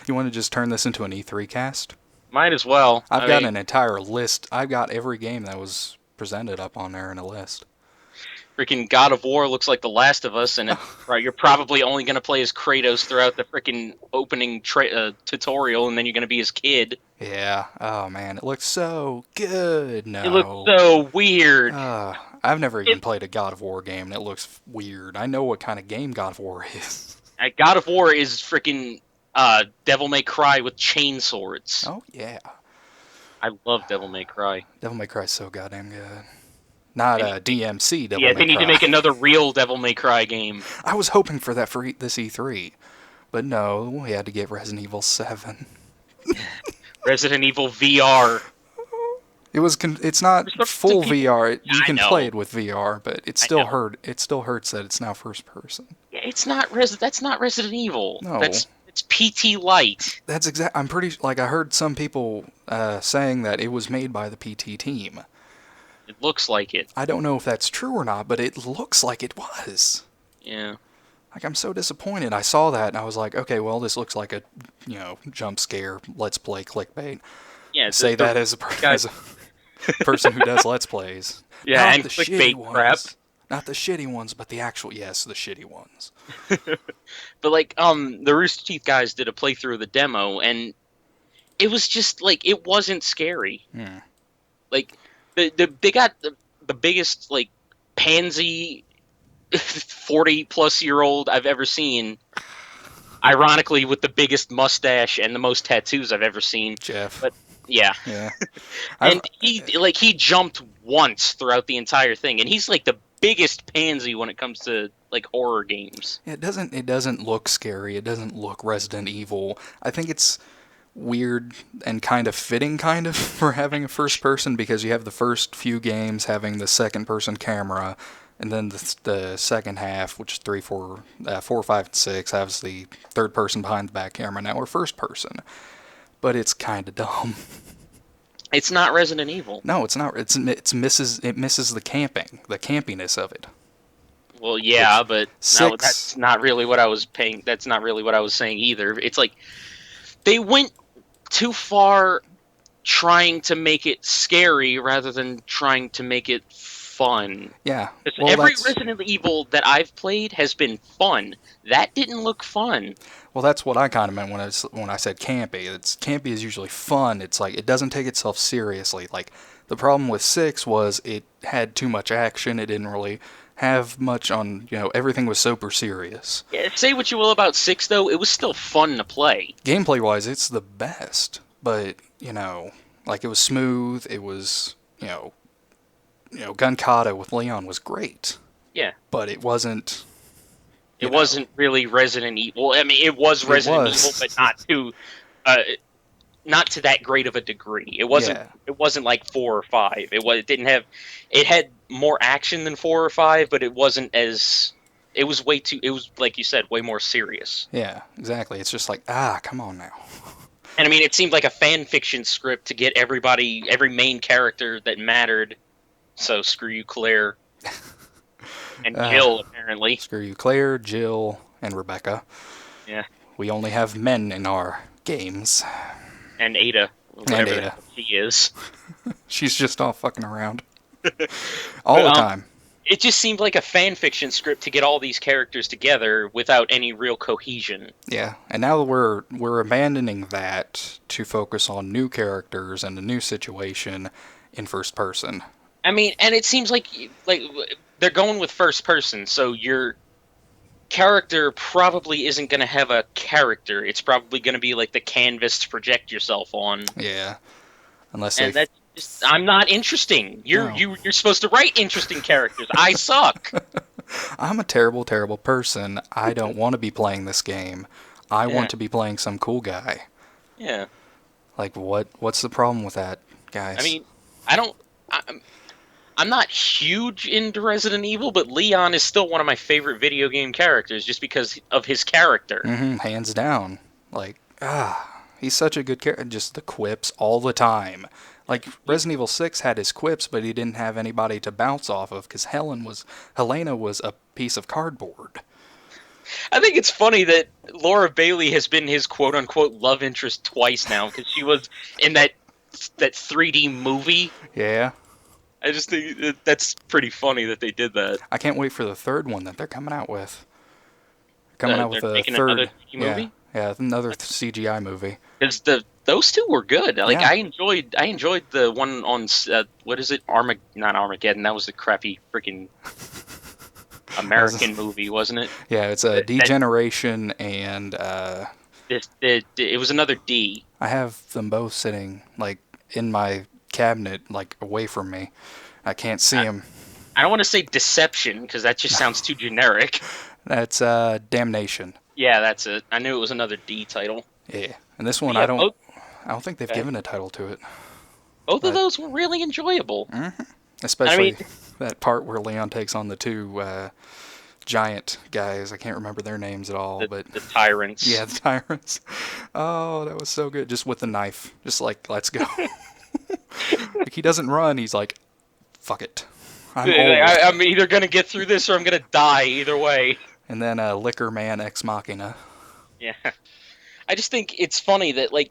You want to just turn this into an E3 cast? Might as well. I've got an entire list. I've got every game that was presented up on there in a list. Freaking God of War looks like The Last of Us, and right, you're probably only going to play as Kratos throughout the freaking opening tutorial, and then you're going to be his kid. Yeah. Oh man, it looks so good. It looks No. so weird. I've never even It, played a God of War game, and it looks weird. I know what kind of game God of War is. God of War is freaking Devil May Cry with chain swords. Oh yeah. I love Devil May Cry. Devil May Cry is so goddamn good. Not And, DMC Devil yeah, May they need to Cry. make another real Devil May Cry game. I was hoping for that for this E3, but no, we had to get Resident Evil 7. Resident Evil VR. It's not full VR. You I can know. play it with VR, but it still hurt. It still hurts that it's now first person. Yeah, that's not Resident Evil. No, It's PT Light. that's exact. I'm pretty like I heard some people saying that it was made by the PT team. It looks like it. I don't know if that's true or not, but it looks like it was. Yeah. Like I'm so disappointed. I saw that and I was like, okay, well this looks like a jump scare. Let's play clickbait. Yeah. Say that as a person who does Let's Plays. Yeah, Not and the clickbait shitty crap. ones. Not the shitty ones, but the actual, yes, the shitty ones. But like, the Rooster Teeth guys did a playthrough of the demo, and it was just like it wasn't scary. Hmm. Like, they got the biggest like pansy 40-plus-year-old I've ever seen. Ironically, with the biggest mustache and the most tattoos I've ever seen. Jeff. But yeah. Yeah. And he jumped once throughout the entire thing, and he's like the biggest pansy when it comes to like horror games. It doesn't look scary. It doesn't look Resident Evil. I think it's weird and kind of fitting for having a first person because you have the first few games having the second person camera, and then the second half, which is 3, 4, 4, 5, and 6, has the third person behind the back camera now, or first person. But it's kind of dumb. It's not Resident Evil. No, it's not. It misses the campiness of it. Well, yeah, but no, 6. that's not really what I was paying. That's not really what I was saying either. It's like they went too far trying to make it scary rather than trying to make it fun. Yeah. Well, every Resident Evil that I've played has been fun. That didn't look fun. Well, that's what I kind of meant when I said campy. Campy is usually fun. It's like it doesn't take itself seriously. Like the problem with 6 was it had too much action. It didn't really have much on, everything was super serious. Yeah, say what you will about 6 though, it was still fun to play. Gameplay wise, it's the best. But, like it was smooth. It was, Gun Kata with Leon was great. Yeah. But it wasn't. It wasn't really Resident Evil. I mean, it was Resident Evil, but not to that great of a degree. It wasn't. Yeah. It wasn't like 4 or 5. It didn't have. It had more action than 4 or 5, but it wasn't as. It was way too. It was like you said, way more serious. Yeah, exactly. It's just like come on now. And I mean, it seemed like a fan fiction script to get every main character that mattered. So screw you, Claire. And Jill, apparently. Screw you, Claire, Jill, and Rebecca. Yeah. We only have men in our games. And Ada. Whatever the hell she is. She's just all fucking around. All the time. It just seemed like a fan fiction script to get all these characters together without any real cohesion. Yeah, and now we're abandoning that to focus on new characters and a new situation in first person. I mean, and it seems like they're going with first person, so your character probably isn't going to have a character. It's probably going to be like the canvas to project yourself on. Yeah, unless that's just, I'm not interesting. You're supposed to write interesting characters. I suck. I'm a terrible, terrible person. I don't want to be playing this game. I want to be playing some cool guy. Yeah. Like what's the problem with that, guys? I mean, I'm not huge into Resident Evil, but Leon is still one of my favorite video game characters just because of his character. Mm-hmm, hands down. Like, he's such a good character. Just the quips all the time. Like, Resident Evil 6 had his quips, but he didn't have anybody to bounce off of because Helena was a piece of cardboard. I think it's funny that Laura Bailey has been his quote unquote love interest twice now because she was in that 3D movie. Yeah. I just think that's pretty funny that they did that. I can't wait for the third one that they're coming out with. Coming out They're with a making another third, 3D yeah, movie yeah, another CGI movie. because those two were good. Like Yeah, I enjoyed the one on what is it? Not Armageddon. That was the crappy freaking that was, American movie, wasn't it? yeah, it's a That degeneration, and it was another D. I have them both sitting like in my cabinet, like away from me. I can't see them. I don't want to say deception because that just sounds too generic. That's Damnation. Yeah, that's it. I knew it was another D title. Yeah, and this But one yeah, I don't think they've okay. given a title to it, Both of but those were really enjoyable. I mean, especially that part where Leon takes on the two giant guys. I can't remember their names at all, but the tyrants. yeah, the tyrants. Oh, that was so good. Just with the knife, just like let's go. Like he doesn't run. He's like, fuck it. I'm old. I'm either gonna get through this or I'm gonna die. Either way. And then Liquor Man Ex Machina. Yeah. I just think it's funny that like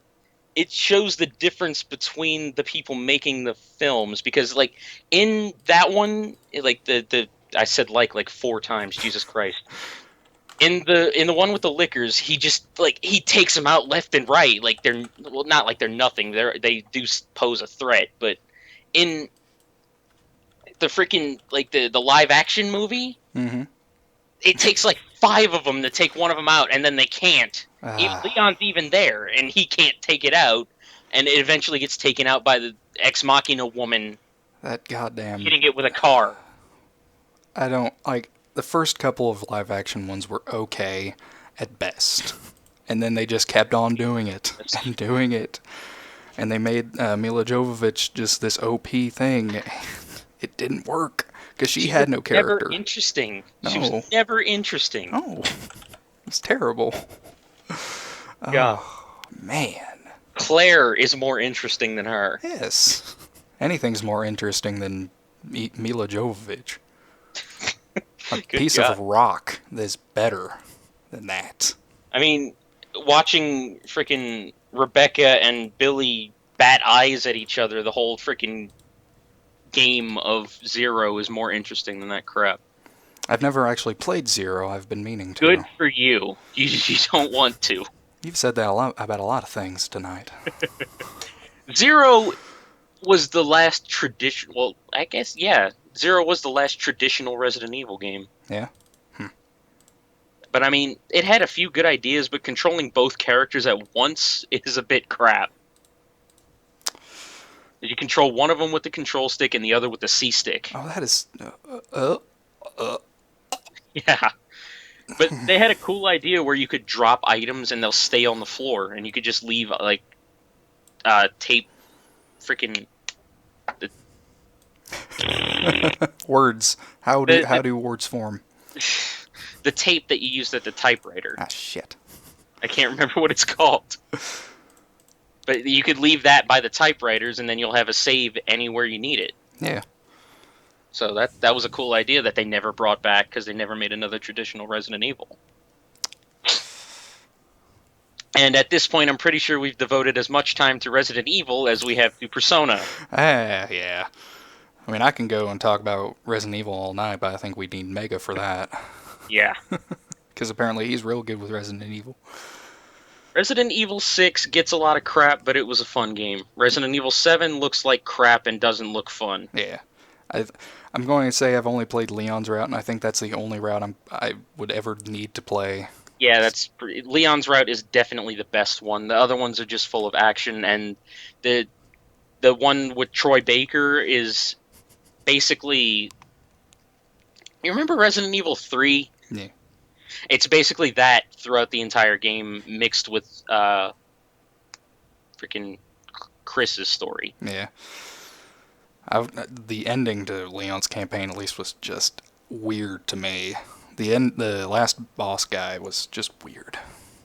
it shows the difference between the people making the films because like in that one like the I said like four times, Jesus Christ. In the one with the liquors, he just like he takes them out left and right. Like they're well, not like they're nothing. They do pose a threat, but in the freaking like the live action movie, Mm-hmm. it takes like five of them to take one of them out, and then they can't. Ah, Leon's even there, and he can't take it out, and it eventually gets taken out by the ex machina woman that goddamn. hitting it with a car. I don't like the first couple of live action ones were okay at best. And then they just kept on doing it and doing it. And they made Mila Jovovich just this OP thing. It didn't work because she She was had no never character. interesting. She was No, never interesting. no, it's terrible. Yeah. Oh man, Claire is more interesting than her. yes. Anything's more interesting than Mila Jovovich. A Good piece of God. rock is better than that. I mean, watching freaking Rebecca and Billy bat eyes at each other the whole freaking game of Zero is more interesting than that crap. I've never actually played Zero. I've been meaning Good to. for you. You don't want to. You've said that a lot about a lot of things tonight. Zero was the last tradition. Well, I guess yeah. Zero was the last traditional Resident Evil game. Yeah. But I mean, it had a few good ideas, but controlling both characters at once is a bit crap. You control one of them with the control stick and the other with the C stick. Oh, that is. Yeah. But they had a cool idea where you could drop items and they'll stay on the floor, and you could just leave like tape, freaking the, Words. How do words form? the tape that you used at the typewriter. Ah, shit. I can't remember what it's called. But you could leave that by the typewriters, and then you'll have a save anywhere you need it. Yeah. So that was a cool idea that they never brought back because they never made another traditional Resident Evil. And at this point, I'm pretty sure we've devoted as much time to Resident Evil as we have to Persona. Ah, yeah. I mean, I can go and talk about Resident Evil all night, but I think we need Mega for that. Yeah. Because apparently he's real good with Resident Evil. Resident Evil 6 gets a lot of crap, but it was a fun game. Resident Evil 7 looks like crap and doesn't look fun. Yeah. I'm going to say I've only played Leon's route, and I think that's the only route I would ever need to play. Yeah, Leon's route is definitely the best one. The other ones are just full of action, and the one with Troy Baker is basically. You remember Resident Evil 3? Yeah. It's basically that throughout the entire game, mixed with freaking Chris's story. Yeah. The ending to Leon's campaign, at least, was just weird to me. The last boss guy was just weird.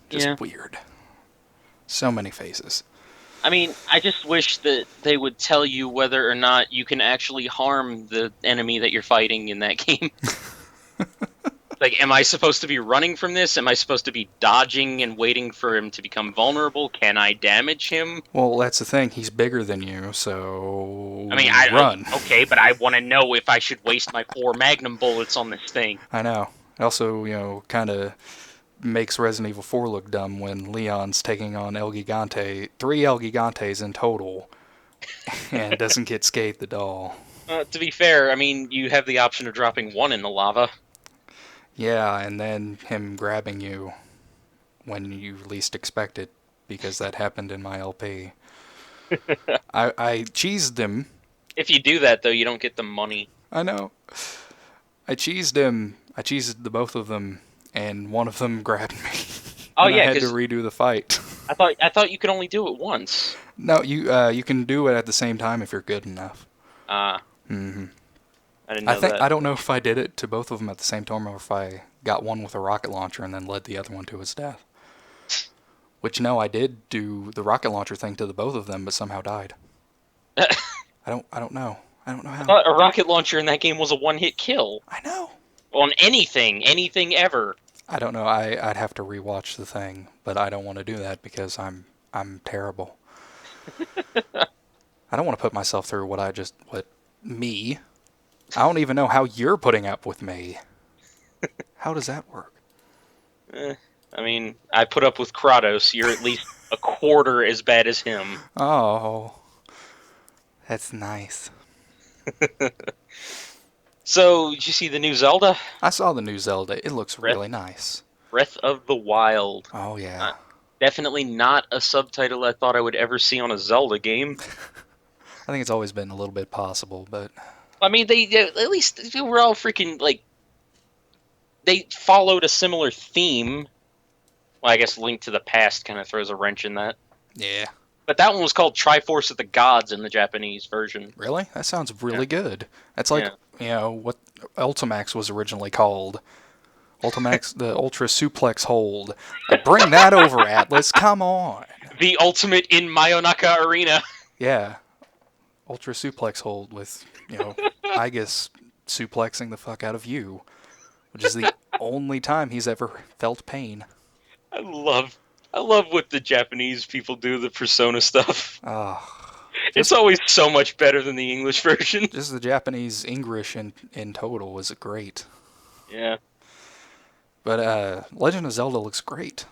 Just weird. So many faces. I mean, I just wish that they would tell you whether or not you can actually harm the enemy that you're fighting in that game. Like, am I supposed to be running from this? Am I supposed to be dodging and waiting for him to become vulnerable? Can I damage him? Well, that's the thing. He's bigger than you, I mean, so run. okay, but I want to know if I should waste my 4 Magnum bullets on this thing. I know. It also, kind of makes Resident Evil 4 look dumb when Leon's taking on El Gigante, 3 El Gigantes in total, and doesn't get scathed at all. To be fair, I mean, you have the option of dropping one in the lava. Yeah, and then him grabbing you when you least expect it, because that happened in my LP. I cheesed him. If you do that, though, you don't get the money. I know. I cheesed him. I cheesed the both of them, and one of them grabbed me, Oh and I yeah, had to because redo the fight. I thought you could only do it once. No, you can do it at the same time if you're good enough. Ah, Hmm. I didn't I know think that. I don't know if I did it to both of them at the same time or if I got one with a rocket launcher and then led the other one to his death. Which no, I did do the rocket launcher thing to the both of them, but somehow died. I don't know. I don't know I how. thought a rocket launcher in that game was a one-hit kill I know. on anything ever. I don't know. I'd have to rewatch the thing, but I don't want to do that because I'm terrible. I don't want to put myself through what me. I don't even know how you're putting up with me. How does that work? Eh, I mean, I put up with Kratos. You're at least a quarter as bad as him. Oh, that's nice. So, did you see the new Zelda? I saw the new Zelda. It looks Breath, really nice. Breath of the Wild. Oh Uh, yeah. Definitely not a subtitle I thought I would ever see on a Zelda game. I think it's always been a little bit possible, but I mean, they at least they were all freaking like they followed a similar theme. Well, I guess Link to the Past kind of throws a wrench in that. yeah. But that one was called Triforce of the Gods in the Japanese version. Really? That sounds Yeah, really good. That's like, yeah. what Ultimax was originally called. Ultimax, the Ultra Suplex Hold. Bring that over, Atlas. Come on. The ultimate in Mayonaka Arena. Yeah. Ultra Suplex Hold with, I guess, suplexing the fuck out of you, which is the only time he's ever felt pain. I love, I love what the Japanese people do, the Persona stuff. Ah, It's just always so much better than the English version. just the Japanese English in total is great. Yeah. But Legend of Zelda looks great.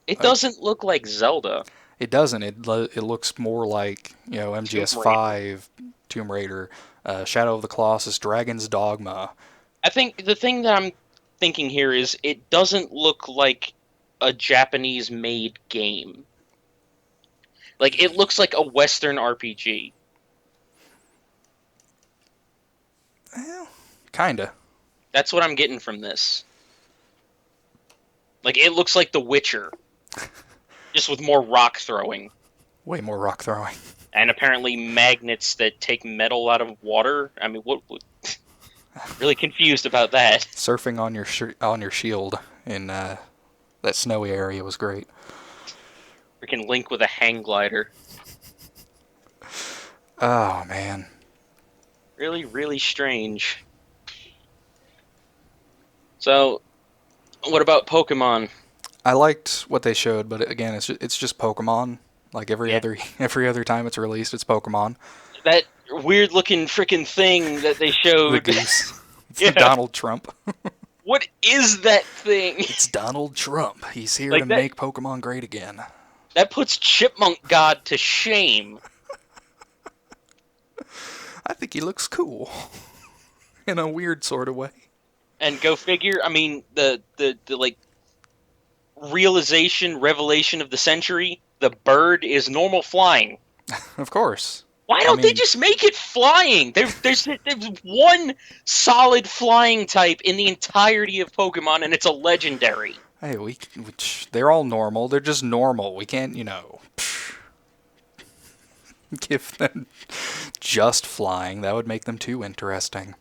It Like, doesn't look like Zelda. it doesn't. It looks more like Tomb MGS Raider. 5, Tomb Raider, Shadow of the Colossus, Dragon's Dogma. I think the thing that I'm thinking here is it doesn't look like a Japanese made game. Like it looks like a Western RPG. Well, kinda. That's what I'm getting from this. Like it looks like The Witcher, just with more rock throwing. Way more rock throwing. And apparently magnets that take metal out of water. I mean, what really confused about that. Surfing on your shield in that snowy area was great. Freaking Link with a hang glider. Oh man, Really, really strange. So, what about Pokemon? I liked what they showed, but again, it's just Pokemon. Like every Yeah, other time it's released, it's Pokemon. that weird looking freaking thing that they The showed. goose. It's Yeah, Donald Trump. what is that thing? It's Donald Trump. He's here to Like that make Pokemon great again. that puts Chipmunk God to shame. I think he looks cool in a weird sort of way. And go figure. I mean, the like revelation of the century. The bird is normal flying. Of course. Why I don't they mean, just make it flying? There's one solid flying type in the entirety of Pokemon, and it's a legendary. hey, they're all normal. They're just normal. We can't, give them just flying. That would make them too interesting.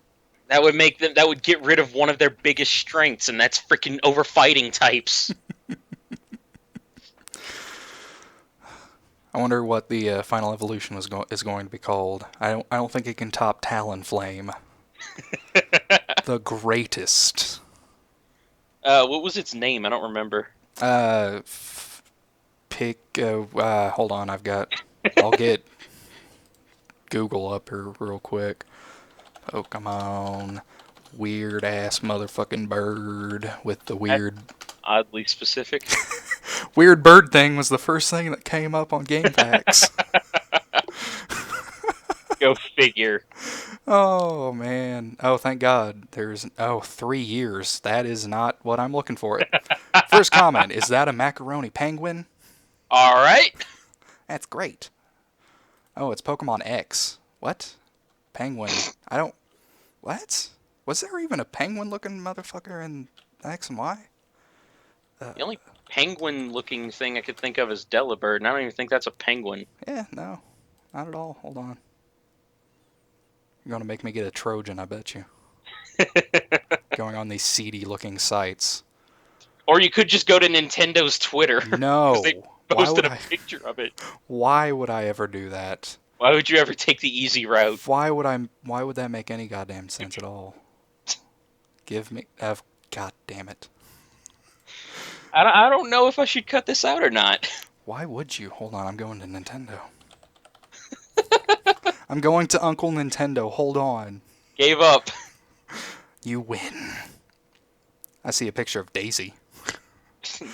That would make them. That would get rid of one of their biggest strengths, and that's freaking over fighting types. I wonder what the final evolution is going to be called. I don't think it can top Talonflame, the greatest. What was its name? I don't remember. Uh, hold on, I'll get Google up here real quick. Pokemon, weird ass motherfucking bird with the That's weird oddly specific. weird bird thing was the first thing that came up on Game Facts. Go figure. Oh man. Oh, thank God. 3 years. That is not what I'm looking for. First comment, is that a macaroni penguin? All right. That's great. Oh, it's Pokemon X. What? Penguin. I don't. What? Was there even a penguin looking motherfucker in X and Y? The only penguin-looking thing I could think of is Delibird, and I don't even think that's a penguin. Yeah, no. Not at all. Hold on. You're going to make me get a Trojan, I bet you. Going on these seedy looking sites. Or you could just go to Nintendo's Twitter because they No. Why posted would a I? picture of it. Why would I ever do that? Why would you ever take the easy route? Why would that make any goddamn sense at all? Give me. God damn it. I don't know if I should cut this out or not. Why would you? Hold on, I'm going to Nintendo. I'm going to Uncle Nintendo. Hold on. Gave up. You win. I see a picture of Daisy.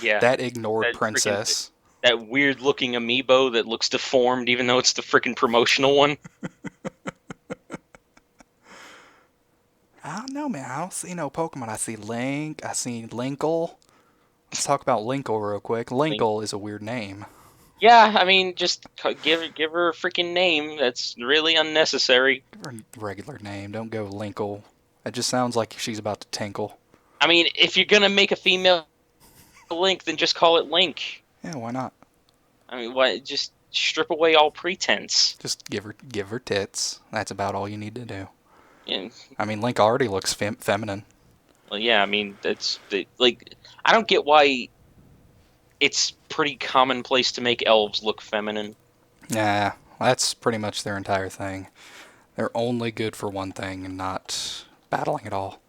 Yeah, That ignored that freaking princess. that weird-looking amiibo that looks deformed, even though it's the freaking promotional one. I don't know, man. I don't see no Pokemon. I see Link. I see Linkle. Let's talk about Linkle real quick. Like, Linkle is a weird name. yeah, I mean, just give her a freaking name. That's really unnecessary. Give her a regular name. Don't go Linkle. It just sounds like she's about to tinkle. I mean, if you're gonna make a female Link, then just call it Link. Yeah, why not? I mean, what? Just strip away all pretense. Just give her tits. That's about all you need to do. And, I mean, Link already looks feminine. well, yeah, I mean, like, I don't get why it's pretty commonplace to make elves look feminine. Nah, that's pretty much their entire thing. They're only good for one thing and not battling at all.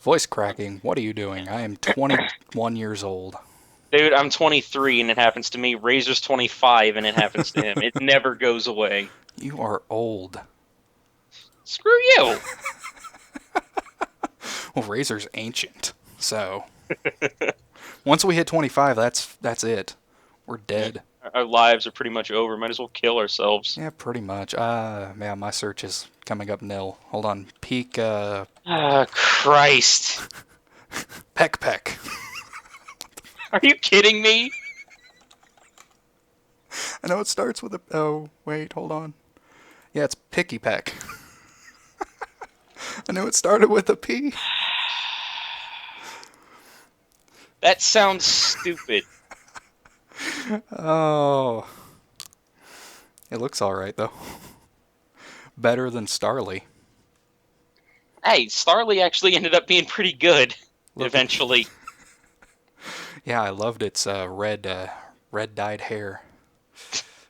Voice cracking. What are you doing? I am 21 years old. Dude, I'm 23 and it happens to me. Razor's 25 and it happens to him. It never goes away. You are old. Screw you. Well, Razor's ancient. So, once we hit 25, that's it. We're dead. Our lives are pretty much over. Might as well kill ourselves. Yeah, pretty much. Man, my search is coming up nil. Hold on. Peak, Ah, Christ. Peck. Are you kidding me? I know it starts with a. Oh, wait, hold on. Yeah, it's Picky Peck. I knew it started with a P. That sounds stupid. Oh. It looks alright, though. Better than Starly. Hey, Starly actually ended up being pretty good Look, eventually. yeah, I loved its red dyed hair.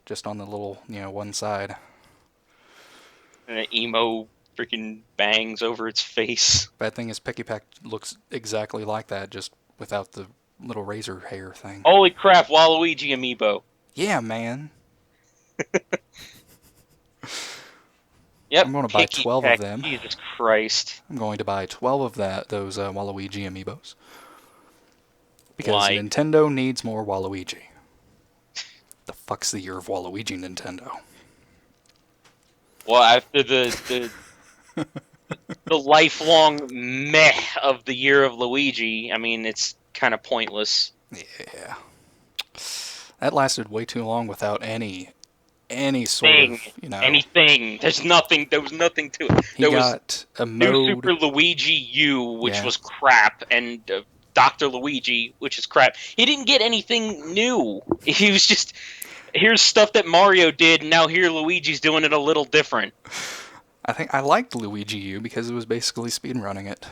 Just on the little, one side. And emo freaking bangs over its face. Bad thing is Picky Peck looks exactly like that, just without the little razor hair thing. Holy crap, Waluigi amiibo. Yeah, man. Yep, I'm going to buy Picky 12 of Peck. them. Jesus Christ. I'm going to buy 12 of those Waluigi amiibos. Because Why? Nintendo needs more Waluigi. The fuck's the year of Waluigi, Nintendo? Well, after the lifelong meh of the year of Luigi, I mean, it's kind of pointless. Yeah. That lasted way too long without any sort Thing, of, anything. There was nothing to it. He There was got a New mode. Super Luigi U, which Yeah. was crap, and Dr. Luigi, which is crap. He didn't get anything new. He was just, here's stuff that Mario did, and now here Luigi's doing it a little different. I think I liked Luigi U because it was basically speedrunning it.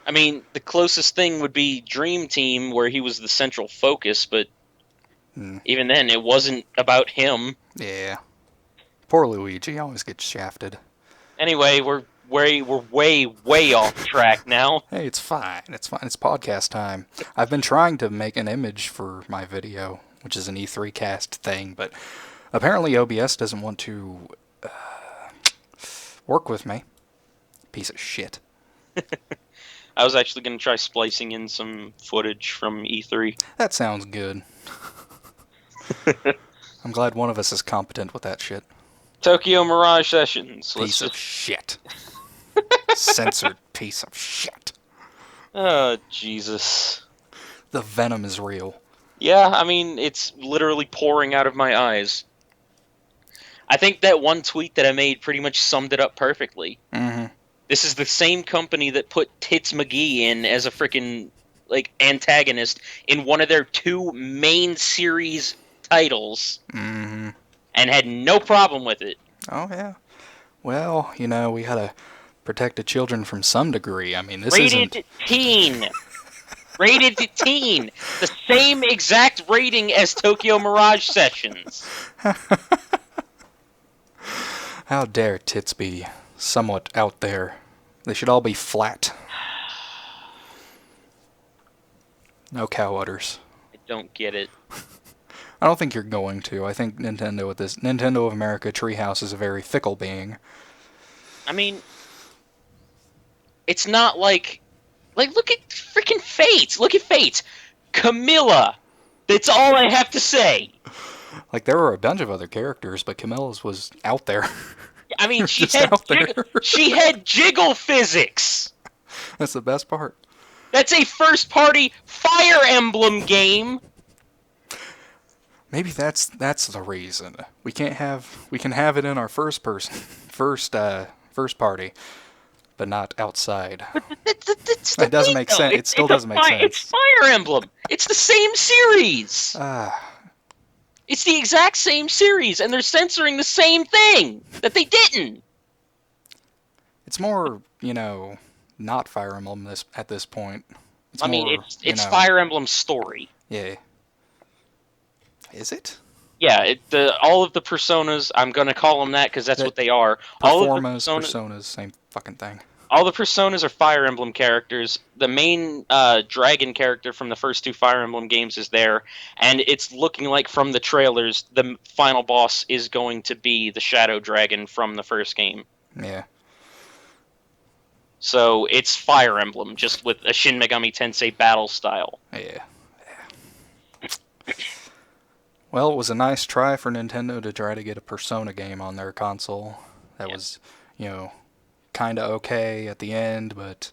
I mean, the closest thing would be Dream Team, where he was the central focus, but even then, it wasn't about him. Yeah. Poor Luigi always gets shafted. Anyway, we're we're way off track now. Hey, it's fine. It's fine. It's podcast time. I've been trying to make an image for my video, which is an E3 cast thing, but apparently OBS doesn't want to work with me. Piece of shit. I was actually going to try splicing in some footage from E3. That sounds good. I'm glad one of us is competent with that shit. Tokyo Mirage Sessions. Piece of shit. Censored piece of shit. Oh, Jesus. The venom is real. Yeah, I mean, it's literally pouring out of my eyes. I think that one tweet that I made pretty much summed it up perfectly. Mm-hmm. This is the same company that put Tits McGee in as a freaking, like, antagonist in one of their 2 main series titles. Mm-hmm. And had no problem with it. Oh, yeah. Well, you know, we gotta protect the children from some degree. I mean, this Rated isn't... teen. Rated teen. The same exact rating as Tokyo Mirage Sessions. How dare tits be somewhat out there? They should all be flat. No cow udders. I don't get it. I don't think you're going to. I think Nintendo of America Treehouse is a very fickle being. I mean, it's not like look at freaking Fate. Look at Fate. Camilla. That's all I have to say. Like, there were a bunch of other characters, but Camilla's was out there. I mean, she Just had jiggle physics. That's the best part. That's a first-party Fire Emblem game. Maybe that's the reason we can have it in our first party, but not outside. That's It doesn't make sense. It still doesn't make sense. It's Fire Emblem. It's the same series. It's the exact same series, and they're censoring the same thing that they didn't. It's more, not Fire Emblem at this point. It's Fire Emblem story. Yeah. Is it? Yeah, all of the personas, I'm going to call them that because that's what they are. All of the personas, same fucking thing. All the personas are Fire Emblem characters. The main dragon character from the first 2 Fire Emblem games is there, and it's looking like from the trailers, the final boss is going to be the Shadow Dragon from the first game. Yeah. So it's Fire Emblem, just with a Shin Megami Tensei battle style. Yeah. Well, it was a nice try for Nintendo to try to get a Persona game on their console. That was, kind of okay at the end, but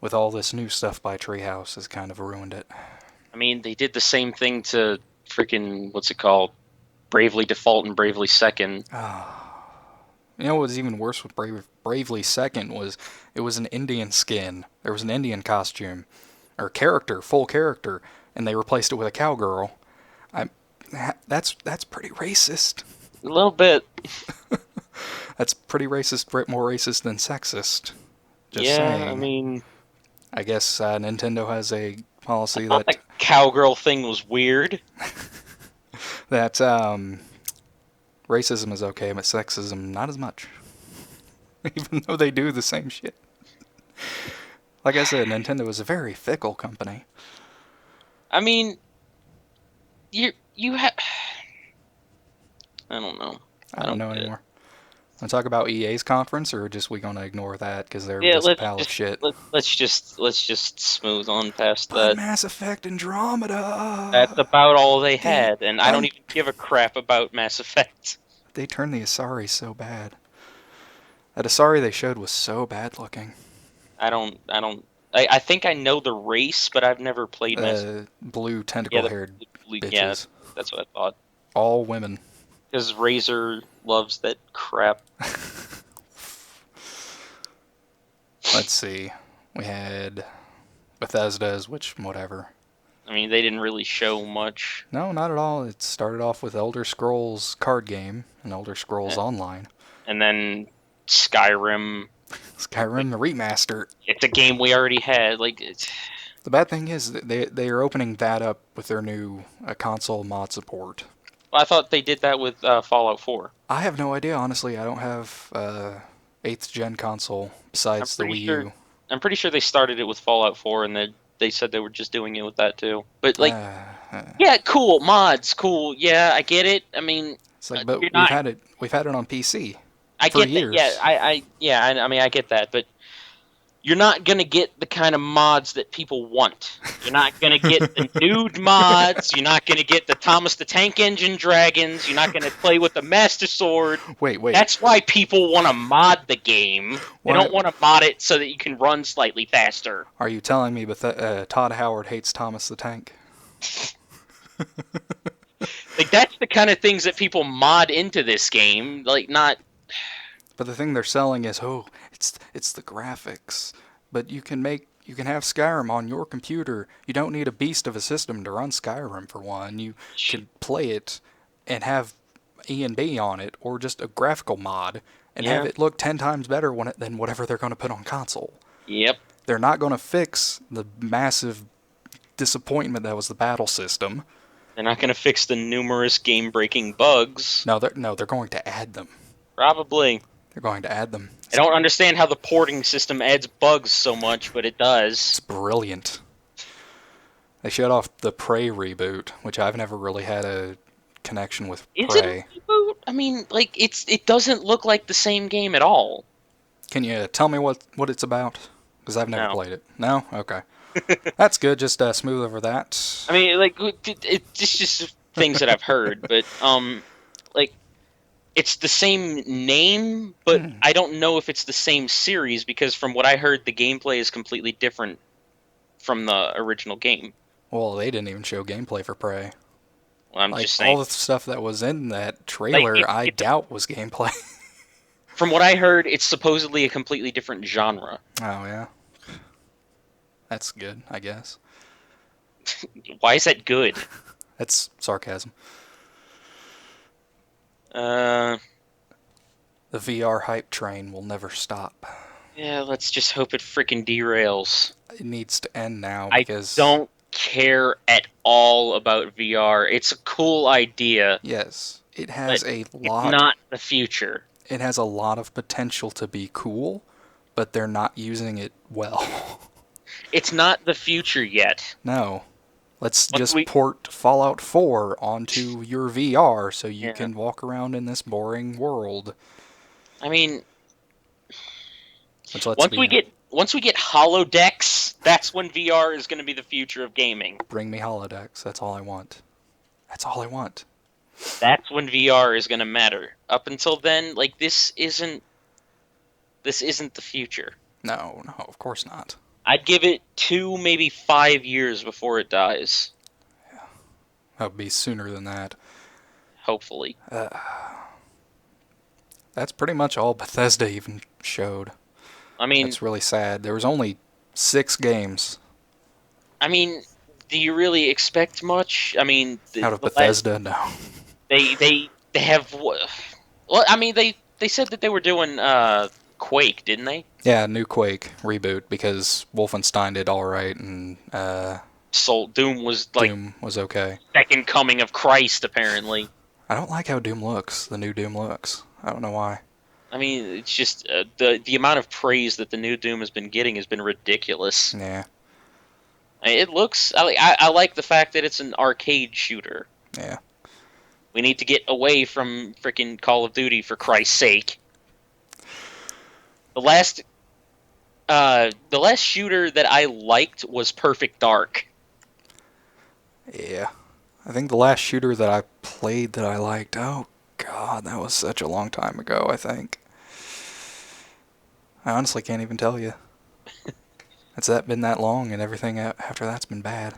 with all this new stuff by Treehouse, it's kind of ruined it. I mean, they did the same thing to freaking, what's it called? Bravely Default and Bravely Second. You know what was even worse with Bravely Second was it was an Indian skin. There was an Indian costume, or character, full character, and they replaced it with a cowgirl. That's pretty racist. A little bit. That's pretty racist, more racist than sexist. Just yeah, saying. I mean... I guess Nintendo has a policy that... The cowgirl thing was weird. that racism is okay, but sexism not as much. Even though they do the same shit. Like I said, Nintendo is a very fickle company. I mean... You have... I don't know. I don't know anymore. Want to talk about EA's conference, or just we gonna ignore that because they're just a pile of shit? Let's just smooth on past but that. Mass Effect Andromeda. That's about all they had, and I don't even give a crap about Mass Effect. They turned the Asari so bad. That Asari they showed was so bad looking. I think I know the race, but I've never played Mass Effect. Blue tentacle-haired bitches. Yeah, that's what I thought. All women. Because Razor loves that crap. Let's see. We had Bethesda's, which, whatever. I mean, they didn't really show much. No, not at all. It started off with Elder Scrolls card game and Elder Scrolls Online. And then Skyrim. Skyrim the remaster. It's a game we already had. The bad thing is that they are opening that up with their new console mod support. Well, I thought they did that with Fallout 4. I have no idea, honestly. I don't have eighth gen console I'm besides the pretty Wii sure. U. I'm pretty sure they started it with Fallout 4, and they said they were just doing it with that too. But like, Uh, uh, yeah, cool mods, cool. Yeah, I get it. I mean, it's like, but you're not. we've had it on PC I for get that. Yeah, years. I mean, I get that, but you're not gonna get the kind of mods that people want. You're not gonna get the nude mods. You're not gonna get the Thomas the Tank Engine dragons. You're not gonna play with the Master Sword. Wait. That's why people want to mod the game. They Why don't want to mod it so that you can run slightly faster. are you telling me Todd Howard hates Thomas the Tank? Like that's the kind of things that people mod into this game. Like not. But the thing they're selling is, oh, it's the graphics. But you can have Skyrim on your computer. You don't need a beast of a system to run Skyrim for one. You can play it and have E and B on it, or just a graphical mod, and have Yeah. it look 10 times better than whatever they're going to put on console. Yep. They're not going to fix the massive disappointment that was the battle system. They're not going to fix the numerous game-breaking bugs. They're going to add them. Probably. They're going to add them. I don't understand how the porting system adds bugs so much, but it It's does. brilliant. They showed off the Prey reboot, which I've never really had a connection with Is it a Prey. reboot? I mean, like it doesn't look like the same game at all. Can you tell me what it's about? Because I've never No. played it. No? Okay. That's good. Just smooth over that. I mean, like it's just things that I've heard, but like it's the same name, but I don't know if it's the same series because from what I heard, the gameplay is completely different from the original game. Well, they didn't even show gameplay for Prey. Well, I'm Like, just saying. all the stuff that was in that Like trailer, I it's doubt was gameplay. from what I heard, it's supposedly a completely different genre. Oh, yeah. That's good, I guess. Why is that good? That's sarcasm. Uh, The VR hype train will never stop. yeah, let's just hope it freaking derails. It needs to end now I because, don't care at all about VR. It's a cool idea, yes, it but has a it's lot. not the future. It has a lot of potential to be cool, but they're not using it well. It's not the future yet. No. Let's Once just we, port Fallout 4 onto your VR so you yeah, can walk around in this boring world. I mean, Which, let's be, once we get holodecks, that's when VR is going to be the future of gaming. bring me holodecks. That's all I want. That's all I want. That's when VR is going to matter. Up until then, like this isn't the future. No, of course not. I'd give it 2, maybe 5 years before it dies. That would be sooner than that. Hopefully. That's pretty much all Bethesda even showed. I mean, That's really sad. There was only 6 games do you really expect much? I mean, out of Bethesda. No. they have. Well, I mean, they said that they were doing Quake, didn't they? Yeah, new Quake reboot because Wolfenstein did all right and Soul Doom was like Doom was okay. second coming of Christ, apparently. I don't like how Doom looks. The new Doom looks. I don't know why. I mean, it's just the amount of praise that the new Doom has been getting has been ridiculous. Yeah. It looks. I like the fact that it's an arcade shooter. Yeah. We need to get away from freaking Call of Duty for Christ's sake. The last shooter that I liked was Perfect Dark. Yeah. I think the last shooter that I played that I liked, oh god, that was such a long time ago, I think. I honestly can't even tell you. It's been that long and everything after that's been bad.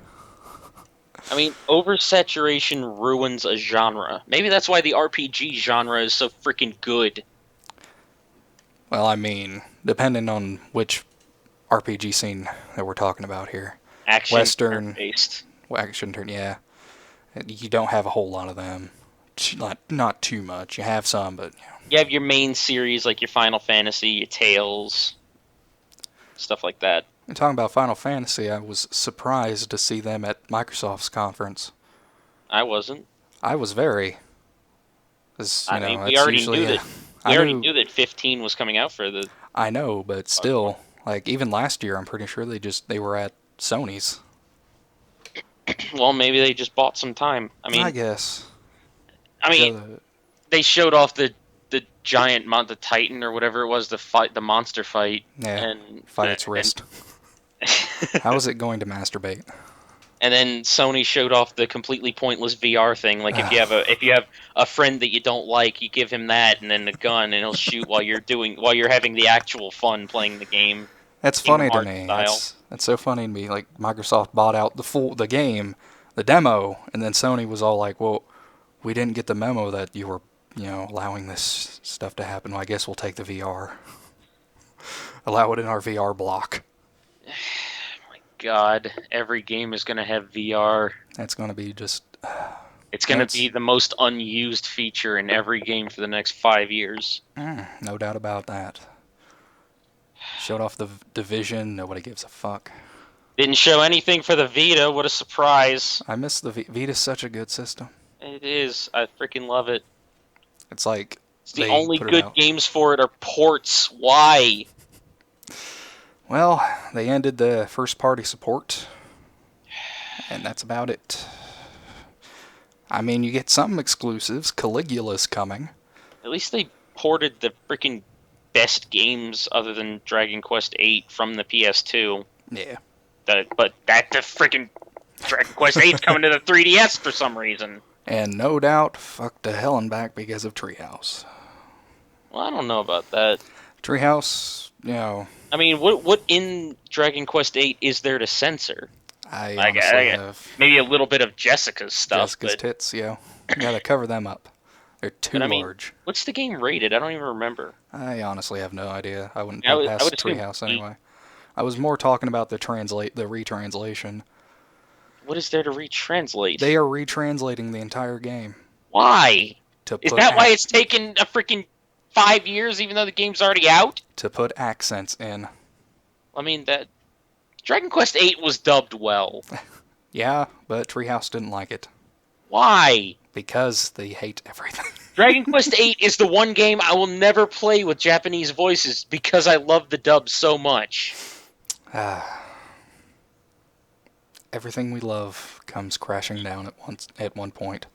I mean, oversaturation ruins a genre. Maybe that's why the RPG genre is so freaking good. Well, I mean, depending on which RPG scene that we're talking about here. Action Western based. Well, action turn, yeah. You don't have a whole lot of them. Not too much. You have some, but You have your main series like your Final Fantasy, your Tales, stuff like that. And talking about Final Fantasy, I was surprised to see them at Microsoft's conference. I wasn't. I was very, because I mean, we that's already usually knew that. I We already knew, knew that 15 was coming out for the I know, but Xbox One. still, like even last year, I'm pretty sure they were at Sony's. Well, maybe they just bought some time. I guess. I mean, Show the they showed off the giant the Titan or whatever it was, the monster fight, yeah, and fight its wrist. How is it going to masturbate? and then Sony showed off the completely pointless VR thing. Like if you have a friend that you don't like, you give him that and then the gun, and he'll shoot while you're having the actual fun playing the game, That's Kingdom funny to Hearts me. style. That's so funny to me. Like Microsoft bought out the game, the demo, and then Sony was all like, "Well, we didn't get the memo that you were, allowing this stuff to happen. Well, I guess we'll take the VR, allow it in our VR block." God, every game is gonna have VR. That's gonna be just. It's No, gonna it's be the most unused feature in every game for the next 5 years. no doubt about that. Showed off the Division. Nobody gives a fuck. Didn't show anything for the Vita. What a surprise! I miss the Vita's such a good system. It is. I freaking love it. It's like It's the they only put it good out. games for it are ports. Why? Well, they ended the first party support, and that's about it. I mean, you get some exclusives. Caligula's coming. At least they ported the freaking best games other than Dragon Quest VIII from the PS2. Yeah. But that the freaking Dragon Quest VIII's coming to the 3DS for some reason. And no doubt, fuck to hell and back because of Treehouse. Well, I don't know about that. Treehouse, I mean, what in Dragon Quest VIII is there to censor? I I, honestly I, have maybe a little bit of Jessica's stuff, Jessica's but tits, you gotta cover them up. They're too I mean, large. what's the game rated? I don't even remember. I honestly have no idea. I wouldn't I put it would, I would past assume Treehouse 8. anyway. I was more talking about the retranslation. What is there to retranslate? They are retranslating the entire game Why? to Is put that why it's taken a freaking 5 years, even though the game's already out? to put accents in. I mean, that Dragon Quest VIII was dubbed well. Yeah, but Treehouse didn't like it Why? because they hate everything. Dragon Quest VIII is the one game I will never play with Japanese voices because I love the dub so much. Everything we love comes crashing down at one point.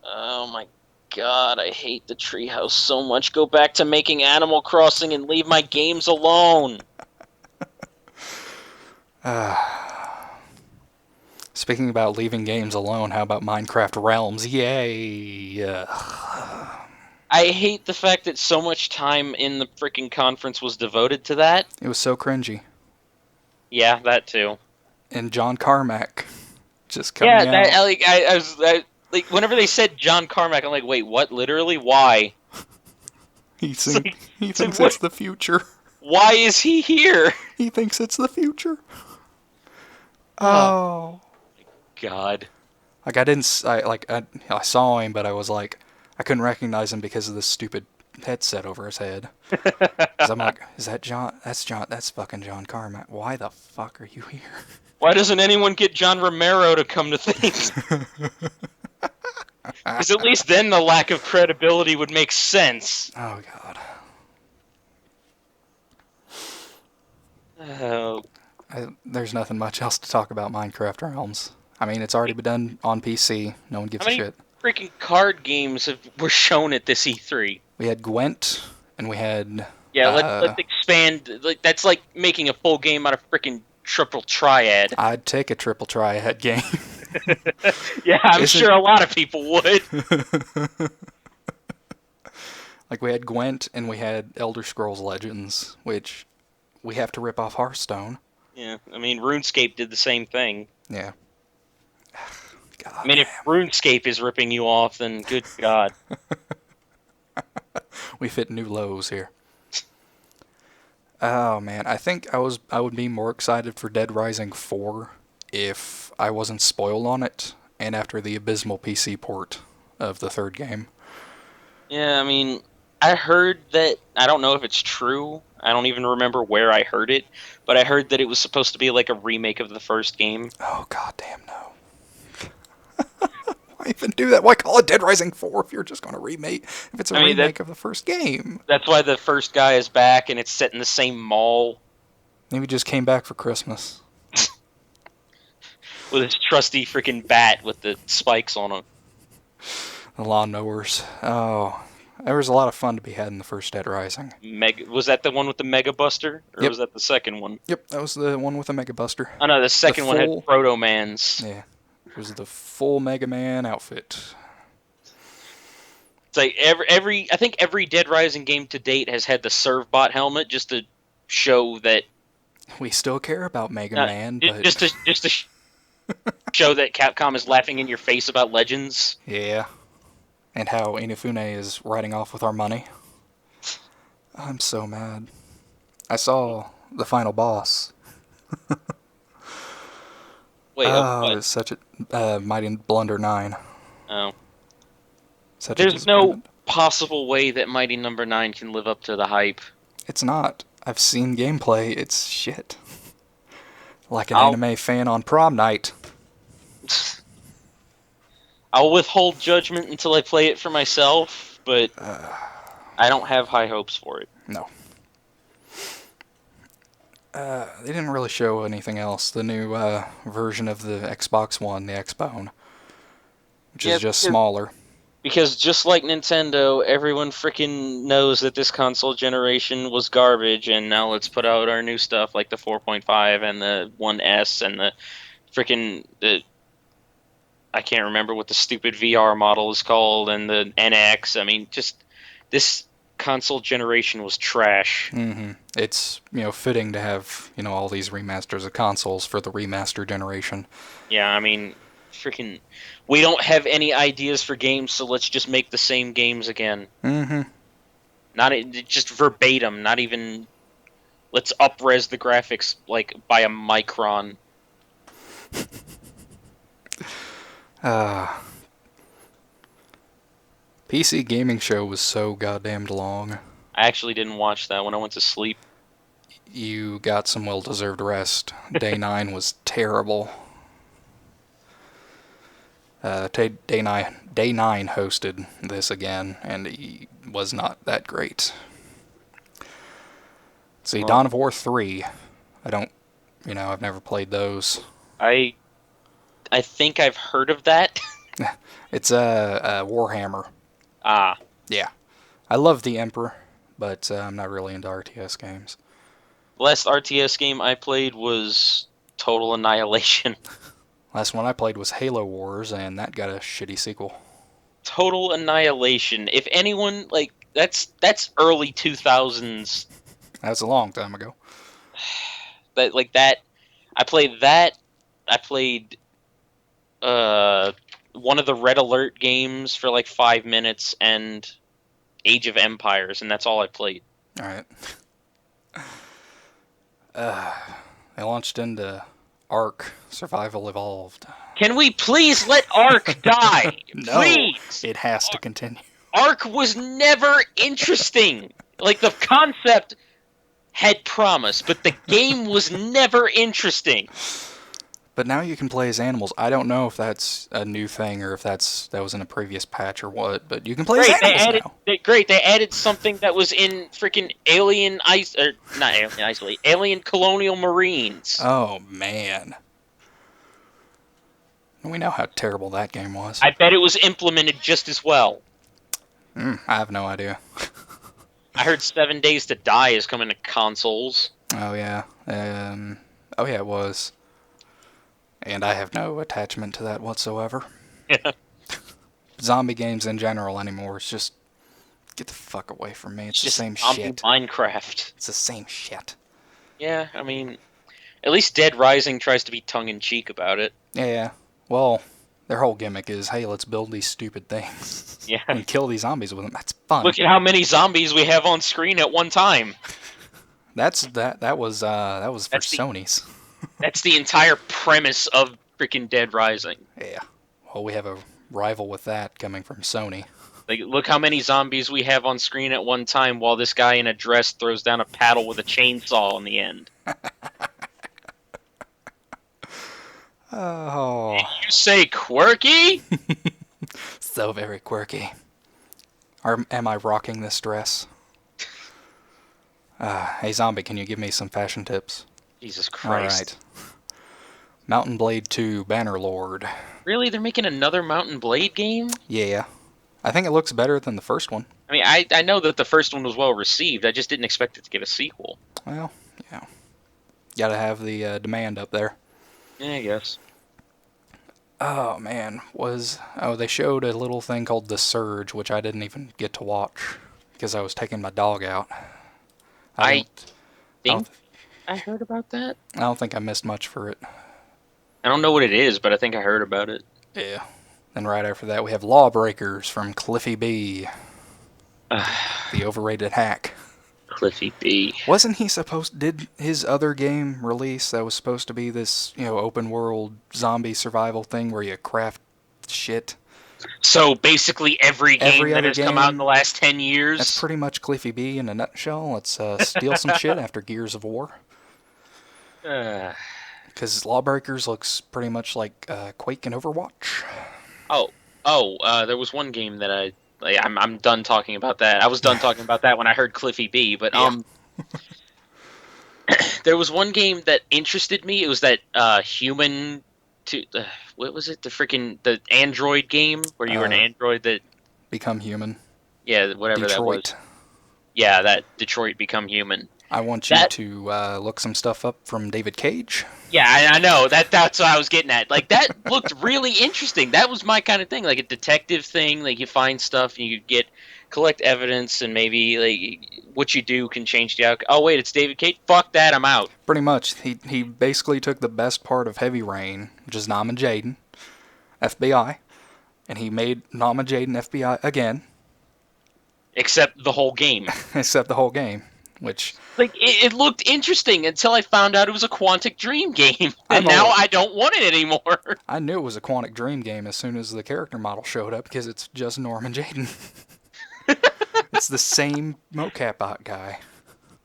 Oh my god, I hate the treehouse so much. Go back to making Animal Crossing and leave my games alone. Speaking about leaving games alone, how about Minecraft Realms? Yay! I hate the fact that so much time in the freaking conference was devoted to that. It was so cringy. Yeah, that too. And John Carmack just coming Yeah, out. like whenever they said John Carmack, I'm like, wait, what? Literally, why? He like- thinks like, it's what? the future. Why is he here? He thinks it's the future. Oh. Oh. God. Like I saw him, but I was like, I couldn't recognize him because of this stupid headset over his head. 'Cause I'm like, is that John? That's fucking John Carmack. Why the fuck are you here? Why doesn't anyone get John Romero to come to things? Because at least then the lack of credibility would make sense. Oh god. Oh, There's nothing much else to talk about Minecraft Realms. I mean, it's already been done on PC. No one gives how a many shit. freaking card games were shown at this E3? We had Gwent, and we had Yeah, let's expand. Like that's like making a full game out of freaking Triple Triad. I'd take a triple triad game. Yeah, I'm Isn't- sure a lot of people would. Like we had Gwent, and we had Elder Scrolls Legends, which we have to rip off Hearthstone. Yeah, I mean RuneScape did the same thing. Yeah. God, I mean, if RuneScape is ripping you off, then good God. we fit new lows here. Oh man, I think I would be more excited for Dead Rising 4 if I wasn't spoiled on it, and after the abysmal PC port of the third game. Yeah, I mean, I heard that, I don't know if it's true, I don't even remember where I heard it, but I heard that it was supposed to be like a remake of the first game. Oh goddamn no. Why even do that? Why call it Dead Rising 4 if you're just going to remake? If it's a I mean, remake of the first game, that's why the first guy is back, and it's set in the same mall maybe just came back for Christmas. with his trusty freaking bat with the spikes on him. The lawnmowers. Oh, there was a lot of fun to be had in the first Dead Rising. Was that the one with the Mega Buster, or Yep. was that the second one? Yep, that was the one with the Mega Buster. Oh no, the second one had full, Proto Mans. Yeah, it was the full Mega Man outfit. It's like I think every Dead Rising game to date has had the Servbot helmet just to show that We still care about Mega Man, but just to show that Capcom is laughing in your face about Legends. yeah, and how Inafune is riding off with our money. I'm so mad. I saw the final boss. Wait, Oh, what? it was such a Mighty Blunder 9. Oh. Such a There's no disappointment. possible way that Mighty Number 9 can live up to the hype. It's not. I've seen gameplay. It's shit. Like an I'll anime fan on prom night. I'll withhold judgment until I play it for myself, but I don't have high hopes for it. No. They didn't really show anything else. The new version of the Xbox One, the Xbone, which is just smaller. Because just like Nintendo, everyone freaking knows that this console generation was garbage, and now let's put out our new stuff like the 4.5 and the 1S and the freaking I can't remember what the stupid VR model is called, and the NX. I mean, just this console generation was trash. Mm-hmm. It's fitting to have all these remasters of consoles for the remaster generation. Yeah, I mean, freaking, we don't have any ideas for games, so let's just make the same games again. Mm-hmm. Not just verbatim, not even. Let's up-res the graphics like by a micron. PC gaming show was so goddamn long. I actually didn't watch that when I went to sleep. You got some well-deserved rest. Day 9 was terrible. Day 9 hosted this again, and he was not that great. See, Dawn of War 3, I've never played those. I think I've heard of that. It's a Warhammer. Ah. Yeah. I love the Emperor, but I'm not really into RTS games. The last RTS game I played was Total Annihilation. Last one I played was Halo Wars, and that got a shitty sequel. Total Annihilation. If anyone, that's early 2000s. That was a long time ago. That. I played that. I played one of the Red Alert games for like 5 minutes, and Age of Empires, and that's all I played. Alright. I launched into Ark Survival Evolved. Can we please let Ark die? No, Please! it has to continue. Ark was never interesting. Like, the concept had promise, but the game was never interesting. But now you can play as animals. I don't know if that's a new thing or if that was in a previous patch or what, but you can play as animals now. They added something that was in freaking Alien Colonial Marines. Oh, man. We know how terrible that game was. I bet it was implemented just as well. I have no idea. I heard 7 Days to Die is coming to consoles. Oh, yeah. It was. And I have no attachment to that whatsoever. Yeah. Zombie games in general anymore, it's just... Get the fuck away from me. It's the same shit. Minecraft. It's the same shit. Yeah, I mean... At least Dead Rising tries to be tongue-in-cheek about it. Yeah. Well, their whole gimmick is, hey, let's build these stupid things. Yeah. And kill these zombies with them. That's fun. Look at how many zombies we have on screen at one time. That was for Sony's. That's the entire premise of freaking Dead Rising. Yeah. Well, we have a rival with that coming from Sony. Like, look how many zombies we have on screen at one time while this guy in a dress throws down a paddle with a chainsaw on the end. Oh. Did you say quirky? So very quirky. Am I rocking this dress? Hey, zombie, can you give me some fashion tips? Jesus Christ. Alright. Mountain Blade 2 Bannerlord. Really? They're making another Mountain Blade game? Yeah. I think it looks better than the first one. I mean, I know that the first one was well received. I just didn't expect it to get a sequel. Well, yeah. Gotta have the demand up there. Yeah, I guess. Oh man, they showed a little thing called The Surge, which I didn't even get to watch because I was taking my dog out. I I don't, I think don't, I heard about that. I don't think I missed much for it. I don't know what it is, but I think I heard about it. Yeah. Then right after that, we have Lawbreakers from Cliffy B, the overrated hack. Cliffy B. Wasn't he supposed? Did his other game release that was supposed to be this, open world zombie survival thing where you craft shit? So basically, every Every game that other has come out in the game, last 10 that's years. pretty much Cliffy B in a nutshell. Let's steal some shit after Gears of War. Uh, Because Lawbreakers looks pretty much like Quake and Overwatch. oh, there was one game that I'm done talking about that. I was done talking about that when I heard Cliffy B. But Yeah. there was one game that interested me. It was that human to what was it? The Android game where you were an android that Become Human. yeah, whatever that was. Detroit. Yeah, that Detroit Become Human. I want you That to look some stuff up from David Cage. Yeah, I know that's what I was getting at. Like that looked really interesting. That was my kind of thing, like a detective thing. Like you find stuff and you collect evidence, and maybe like what you do can change the outcome. Oh wait, it's David Cage. Fuck that, I'm out. Pretty much, he basically took the best part of Heavy Rain, which is Nam and Jaden, FBI, and he made Nam and Jaden FBI again, Except the whole game. except the whole game, which Like it looked interesting until I found out it was a Quantic Dream game, and I've now always, I don't want it anymore. I knew it was a Quantic Dream game as soon as the character model showed up because it's just Norm and Jaden. It's the same mocap bot guy.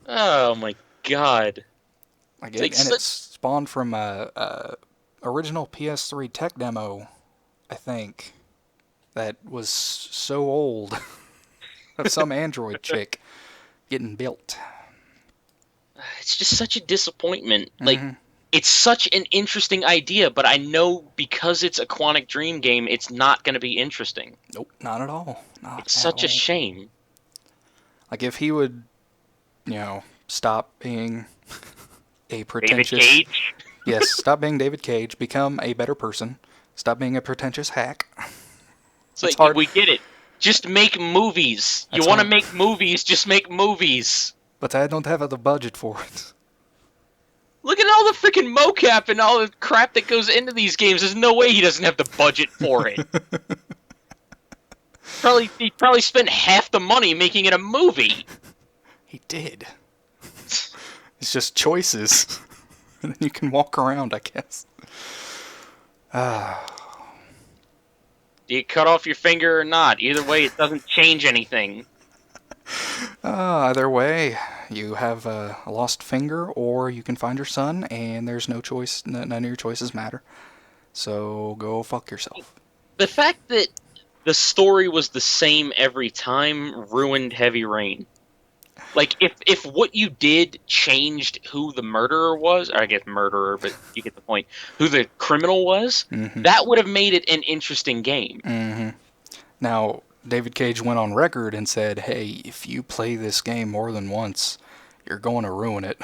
Oh my god. Like It's like and it spawned from a original PS3 tech demo, I think, that was so old of some Android chick getting built. it's just such a disappointment. Like Mm-hmm. it's such an interesting idea, but I know because it's a Quantic Dream game, it's not going to be interesting. Nope, not at all. Not It's at such a all. shame. Like if he would, stop being a David pretentious. Cage? Yes, stop being David Cage. Become a better person. Stop being a pretentious hack. It's It's like, hard. we get it. Just make movies. You That's want to hard. make movies, just make movies. But I don't have the budget for it. Look at all the freaking mocap and all the crap that goes into these games. There's no way he doesn't have the budget for it. He probably spent half the money making it a movie. He did. It's just choices. And then you can walk around, I guess. Do you cut off your finger or not? Either way, it doesn't change anything. Either way, you have a lost finger, or you can find your son, and there's no choice. None of your choices matter. So go fuck yourself. The fact that the story was the same every time ruined Heavy Rain. Like, if what you did changed who the murderer was, or I guess murderer, but you get the point, who the criminal was, that would have made it an interesting game. Mm-hmm. Now, David Cage went on record and said, hey, if you play this game more than once, you're going to ruin it.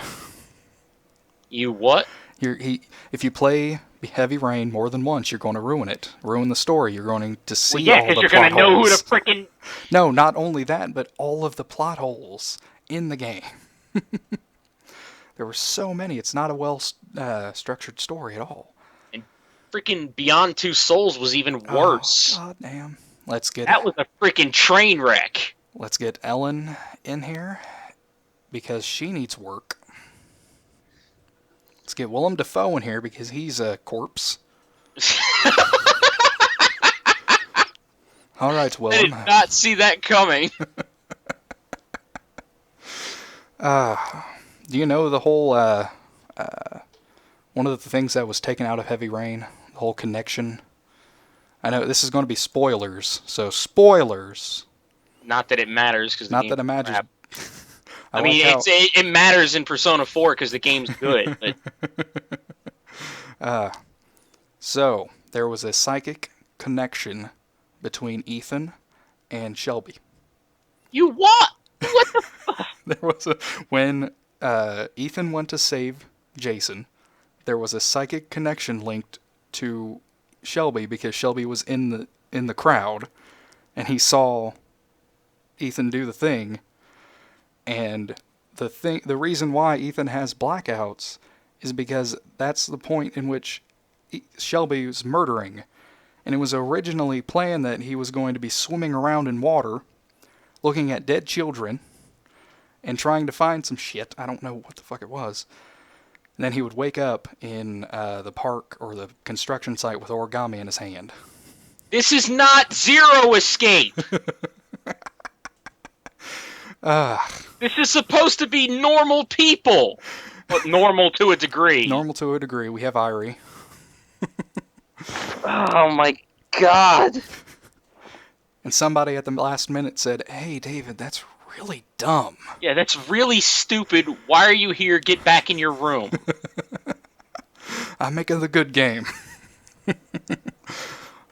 You what? If you play Heavy Rain more than once, you're going to ruin it. Ruin the story. You're going to see Well, yeah, all because the you're plot going to know who holes. the freaking... No, not only that, but all of the plot holes in the game. There were so many. It's not a well structured story at all. And freaking Beyond Two Souls was even worse. Oh, God damn. That was a freaking train wreck. Let's get Ellen in here because she needs work. Let's get Willem Dafoe in here because he's a corpse. All right, I Willem. did not see that coming. Do you know the whole one of the things that was taken out of Heavy Rain, the whole connection I know this is going to be spoilers, so spoilers. Not that it matters because the Not game's that it matters. crap. I I like mean, how. it matters in Persona 4 because the game's good. But So there was a psychic connection between Ethan and Shelby. you what? What the? There was a when Ethan went to save Jason. There was a psychic connection linked to Shelby because Shelby was in the crowd, and he saw Ethan do the thing. And the reason why Ethan has blackouts is because that's the point in which Shelby was murdering. And it was originally planned that he was going to be swimming around in water, looking at dead children, and trying to find some shit. I don't know what the fuck it was. And then he would wake up in the park or the construction site with origami in his hand. This is not Zero Escape. This is supposed to be normal people. But normal to a degree. Normal to a degree. We have Irie. Oh my god. And somebody at the last minute said, "Hey, David, that's really dumb." Yeah, that's really stupid. Why are you here? Get back in your room. I'm making the good game.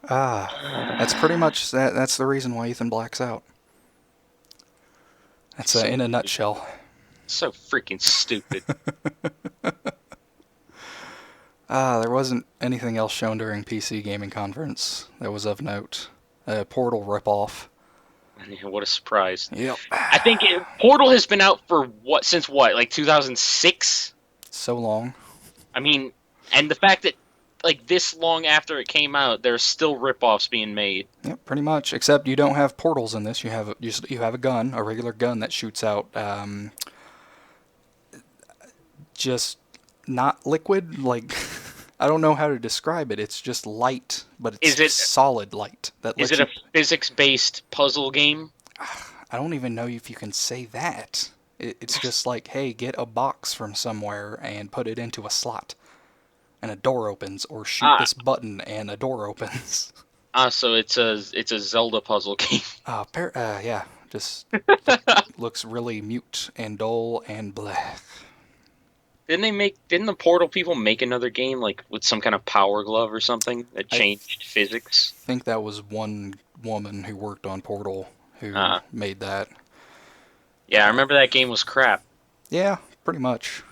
That's pretty much that. That's the reason why Ethan blacks out. That's in a nutshell. So freaking stupid. There wasn't anything else shown during PC Gaming Conference that was of note. Portal ripoff. What a surprise. Yep. I think Portal has been out for since what, like 2006? So long. I mean, and the fact that like this long after it came out, there's still ripoffs being made. Yep, pretty much. Except you don't have portals in this. You have a gun, a regular gun that shoots out just not liquid. Like I don't know how to describe it. It's just light, but it's solid light. Is it a physics-based puzzle game? I don't even know if you can say that. It's just like, hey, get a box from somewhere and put it into a slot, and a door opens, or shoot this button and a door opens. So it's a Zelda puzzle game. Yeah, just looks really mute and dull and blah. Didn't the Portal people make another game like with some kind of power glove or something that changed physics? I think that was one woman who worked on Portal who made that. Yeah, I remember that game was crap. Yeah, pretty much.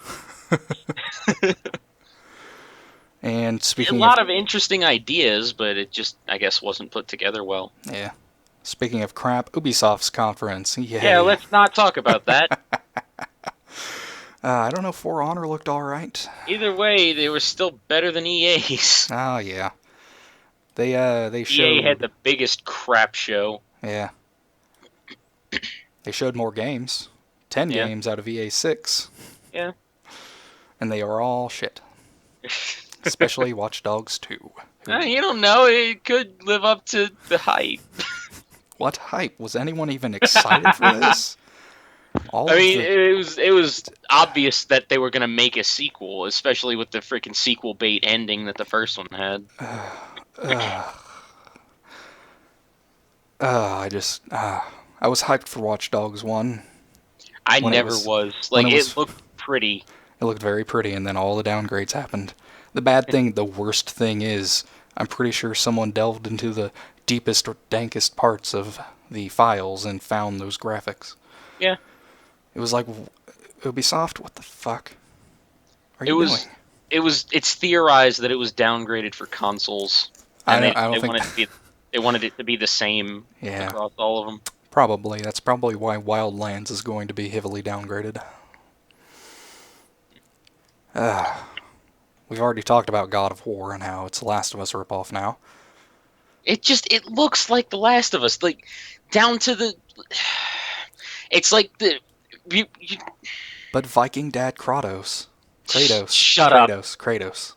And speaking a lot of interesting ideas, but it just, I guess, wasn't put together well. Yeah. Speaking of crap, Ubisoft's conference. Yay. Yeah, let's not talk about that. I don't know, For Honor looked alright. Either way, they were still better than EA's. Oh, yeah. They showed... EA had the biggest crap show. Yeah. They showed more games. 10 games out of EA 6. Yeah. And they are all shit. Especially Watch Dogs 2. You don't know. It could live up to the hype. What hype? Was anyone even excited for this? It was obvious that they were going to make a sequel, especially with the freaking sequel bait ending that the first one had. I was hyped for Watch Dogs 1. I never was. Like, it looked pretty. It looked very pretty, and then all the downgrades happened. The worst thing is, I'm pretty sure someone delved into the deepest or dankest parts of the files and found those graphics. Yeah. It was like, Ubisoft, what the fuck are you doing? It's theorized that it was downgraded for consoles. And they wanted it to be the same across all of them. Probably. That's probably why Wildlands is going to be heavily downgraded. We've already talked about God of War and how it's Last of Us ripoff now. It looks like The Last of Us, like down to the. It's like the. But Viking Dad Kratos. Shut up. Kratos.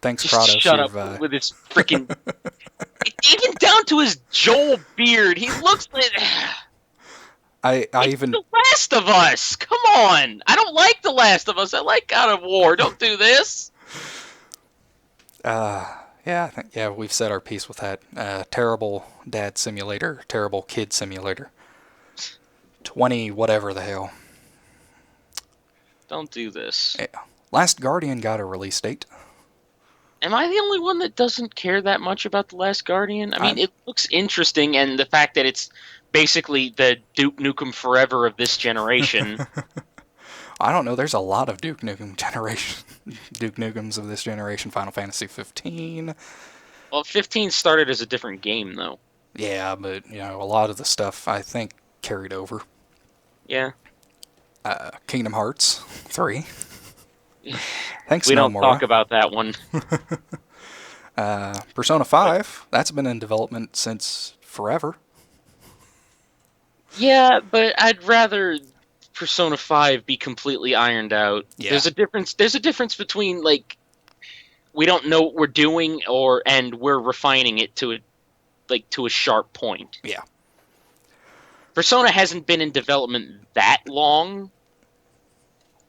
Thanks, Kratos. Shut up with his freaking. Even down to his Joel beard, he looks like. The Last of Us. Come on, I don't like The Last of Us. I like God of War. Don't do this. Yeah, Yeah, I think yeah we've said our piece with that. Terrible dad simulator, terrible kid simulator. 20 whatever the hell. Don't do this. Yeah. Last Guardian got a release date. Am I the only one that doesn't care that much about The Last Guardian? I mean, I'm it looks interesting, and the fact that it's basically the Duke Nukem Forever of this generation. I don't know. There's a lot of Duke Nukem generation, Duke Nukems of this generation. Final Fantasy 15. Well, 15 started as a different game, though. Yeah, but a lot of the stuff I think carried over. Yeah. Kingdom Hearts 3. Thanks, We don't talk Nomura. about that one. Persona 5. That's been in development since forever. Yeah, but I'd rather Persona 5 be completely ironed out. Yeah. There's a difference between like we don't know what we're doing and we're refining it to a sharp point. Yeah. Persona hasn't been in development that long,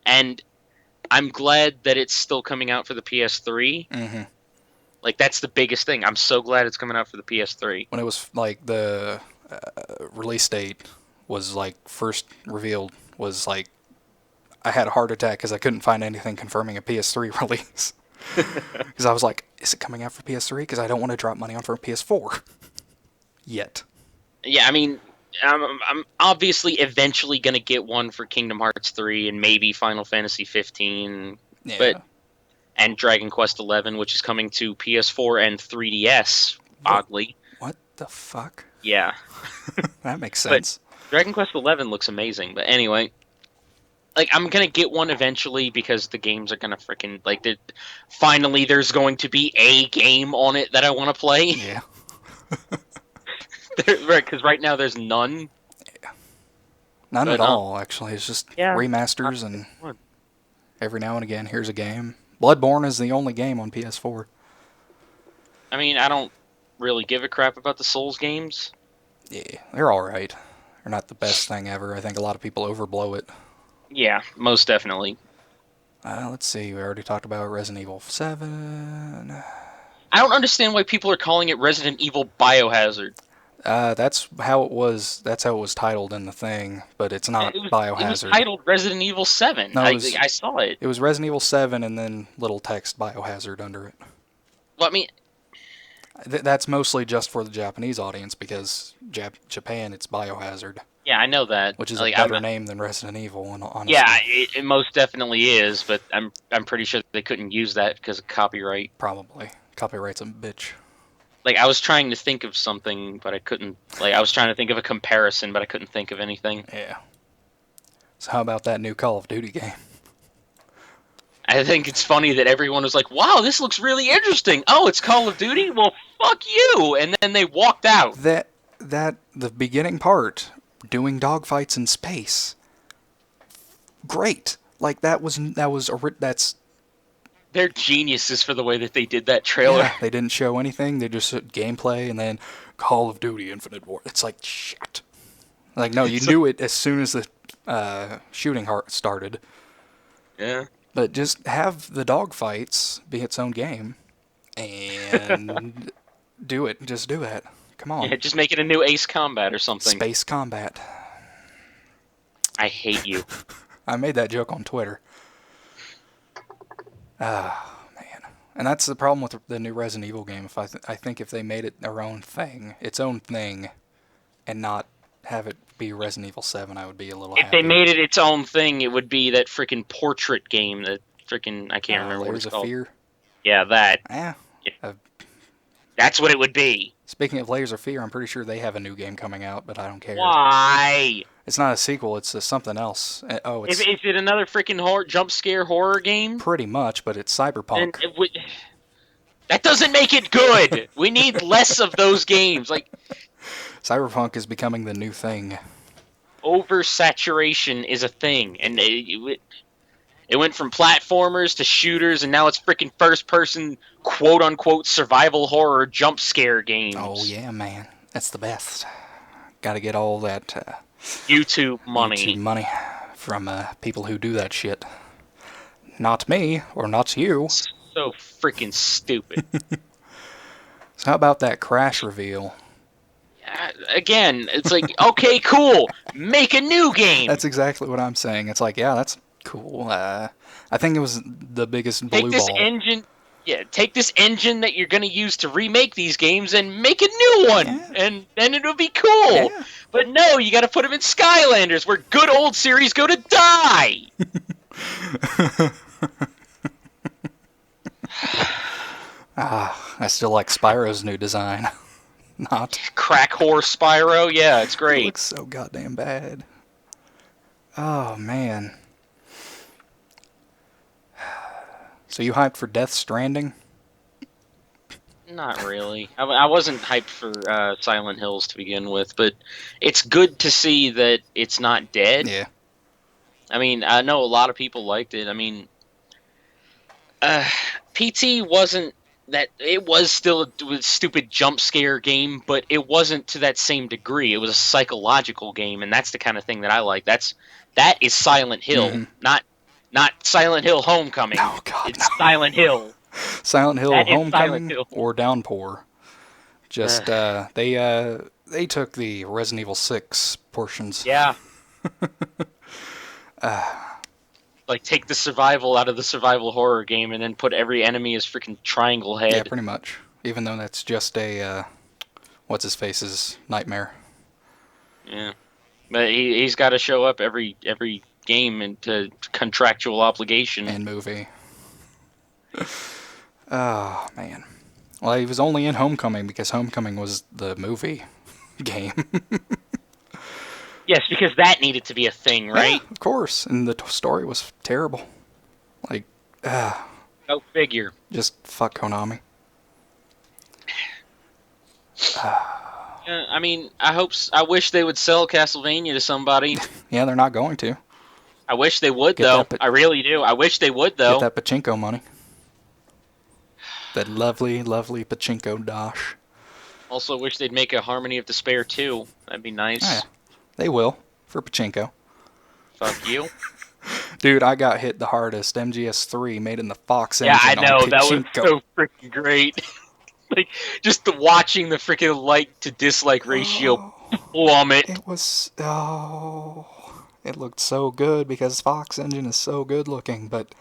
and I'm glad that it's still coming out for the PS3. hmm Like that's the biggest thing. I'm so glad it's coming out for the PS3. When it was like the release date was like first revealed was like I had a heart attack because I couldn't find anything confirming a PS3 release. Because I was like, is it coming out for PS3? Because I don't want to drop money on for PS4 yet. Yeah, I mean, I'm obviously eventually gonna get one for Kingdom Hearts 3 and maybe Final Fantasy 15, Yeah. but and Dragon Quest 11, which is coming to PS4 and 3DS. What? Oddly, What the fuck? yeah, That makes but sense. Dragon Quest 11 looks amazing. But anyway, like I'm gonna get one eventually because the games are gonna freaking like. Finally, there's going to be a game on it that I want to play. Yeah. Right, because right now there's none. None But at all, actually. It's just yeah, remasters and every now and again, here's a game. Bloodborne is the only game on PS4. I mean, I don't really give a crap about the Souls games. Yeah, they're alright. They're not the best thing ever. I think a lot of people overblow it. Yeah, most definitely. Let's see, we already talked about Resident Evil 7. I don't understand why people are calling it Resident Evil Biohazard. That's how it was. That's how it was titled in the thing, but it's not It was Biohazard. titled Resident Evil 7. No, I saw it. it was Resident Evil 7 and then little text Biohazard under it. Well, I mean, That's mostly just for the Japanese audience because Japan, it's Biohazard, yeah, I know that. which is Like, a better name than Resident Evil. And honestly, yeah, it most definitely is, but I'm pretty sure they couldn't use that because of copyright. probably copyright's a bitch. Like, I was trying to think of something, but I couldn't. Like, I was trying to think of a comparison, but I couldn't think of anything. Yeah. So how about that new Call of Duty game? I think it's funny that everyone was like, "Wow, this looks really interesting." Oh, it's Call of Duty? Well, fuck you! And then they walked out. That the beginning part, doing dogfights in space. Great. Like that's They're geniuses for the way that they did that trailer. yeah, they didn't show anything. They just said gameplay and then Call of Duty Infinite War. It's like shit. Like no, you knew it as soon as the shooting heart started. Yeah. But just have the dogfights be its own game and do it. Just do that. Come on. Yeah, just make it a new Ace Combat or something. Space combat. I hate you. I made that joke on Twitter. Ah, man. And that's the problem with the new Resident Evil game. If I think if they made it their own thing, its own thing, and not have it be Resident Evil 7, I would be a little If happier. they made it its own thing, it would be that freaking portrait game. That freaking I can't remember what Layers it's of called. Fear. Yeah, that. Yeah. That's what it would be. Speaking of Layers of Fear, I'm pretty sure they have a new game coming out, but I don't care. Why? It's not a sequel. It's something else. Oh, it's Is it another freaking jump scare horror game? pretty much, but it's And cyberpunk. that doesn't make it good. We need less of those games. Like Cyberpunk is becoming the new thing. oversaturation is a thing, and it went from platformers to shooters, and now it's freaking first-person, quote-unquote, survival horror jump scare games. Oh yeah, man, that's the best. Got to get all that YouTube money. YouTube money from people who do that shit. Not me, or not you. So freaking stupid. So how about that Crash reveal? Again, it's like, okay, cool, make a new game. That's exactly what I'm saying. It's like, yeah, that's cool. I think it was the biggest Take blue this ball. engine, yeah, take this engine that you're gonna use to remake these games and make a new one, Yeah, and then it'll be cool. yeah. But no, you got to put them in Skylanders, where good old series go to die. I still like Spyro's new design. Not. Crack horse Spyro, yeah, it's It great. looks so goddamn bad. Oh man. So you hyped for Death Stranding? Not really. I wasn't hyped for Silent Hills to begin with, but it's good to see that it's not dead. Yeah. I mean, I know a lot of people liked it. I mean, uh, PT wasn't that. It was still a stupid jump scare game, but it wasn't to that same degree. It was a psychological game, and that's the kind of thing that I like. That is Silent Hill, Mm-hmm. not Silent Hill Homecoming. Oh god, It's no. Silent Hill. Silent Hill That is Silent Homecoming Hill. or Downpour. Just Ugh. they took the Resident Evil 6 portions. Yeah. Like take the survival out of the survival horror game and then put every enemy as freaking triangle Yeah, head. pretty much. Even though that's just a what's his face's nightmare Yeah, but he's got to show up every game into contractual obligation. and movie. Oh man. Well, he was only in Homecoming because Homecoming was the movie game. Yes, because that needed to be a thing, Yeah, right? of course. And the story was terrible. Like, Go figure. just fuck Konami. I mean, I wish they would sell Castlevania to somebody. Yeah, they're not going to. I wish they would Get though. that, I really do. I wish they would get though. that pachinko money. That lovely, lovely pachinko dosh. Also, wish they'd make a Harmony of Despair too. That'd be Oh, nice. yeah, they will for pachinko. Fuck you. Dude, I got hit the hardest. MGS3 made in the Fox Yeah, engine I know. on That was pachinko. so freaking great. Like, just watching the freaking like to dislike ratio plummet. It was it looked so good because Fox Engine is so good looking, but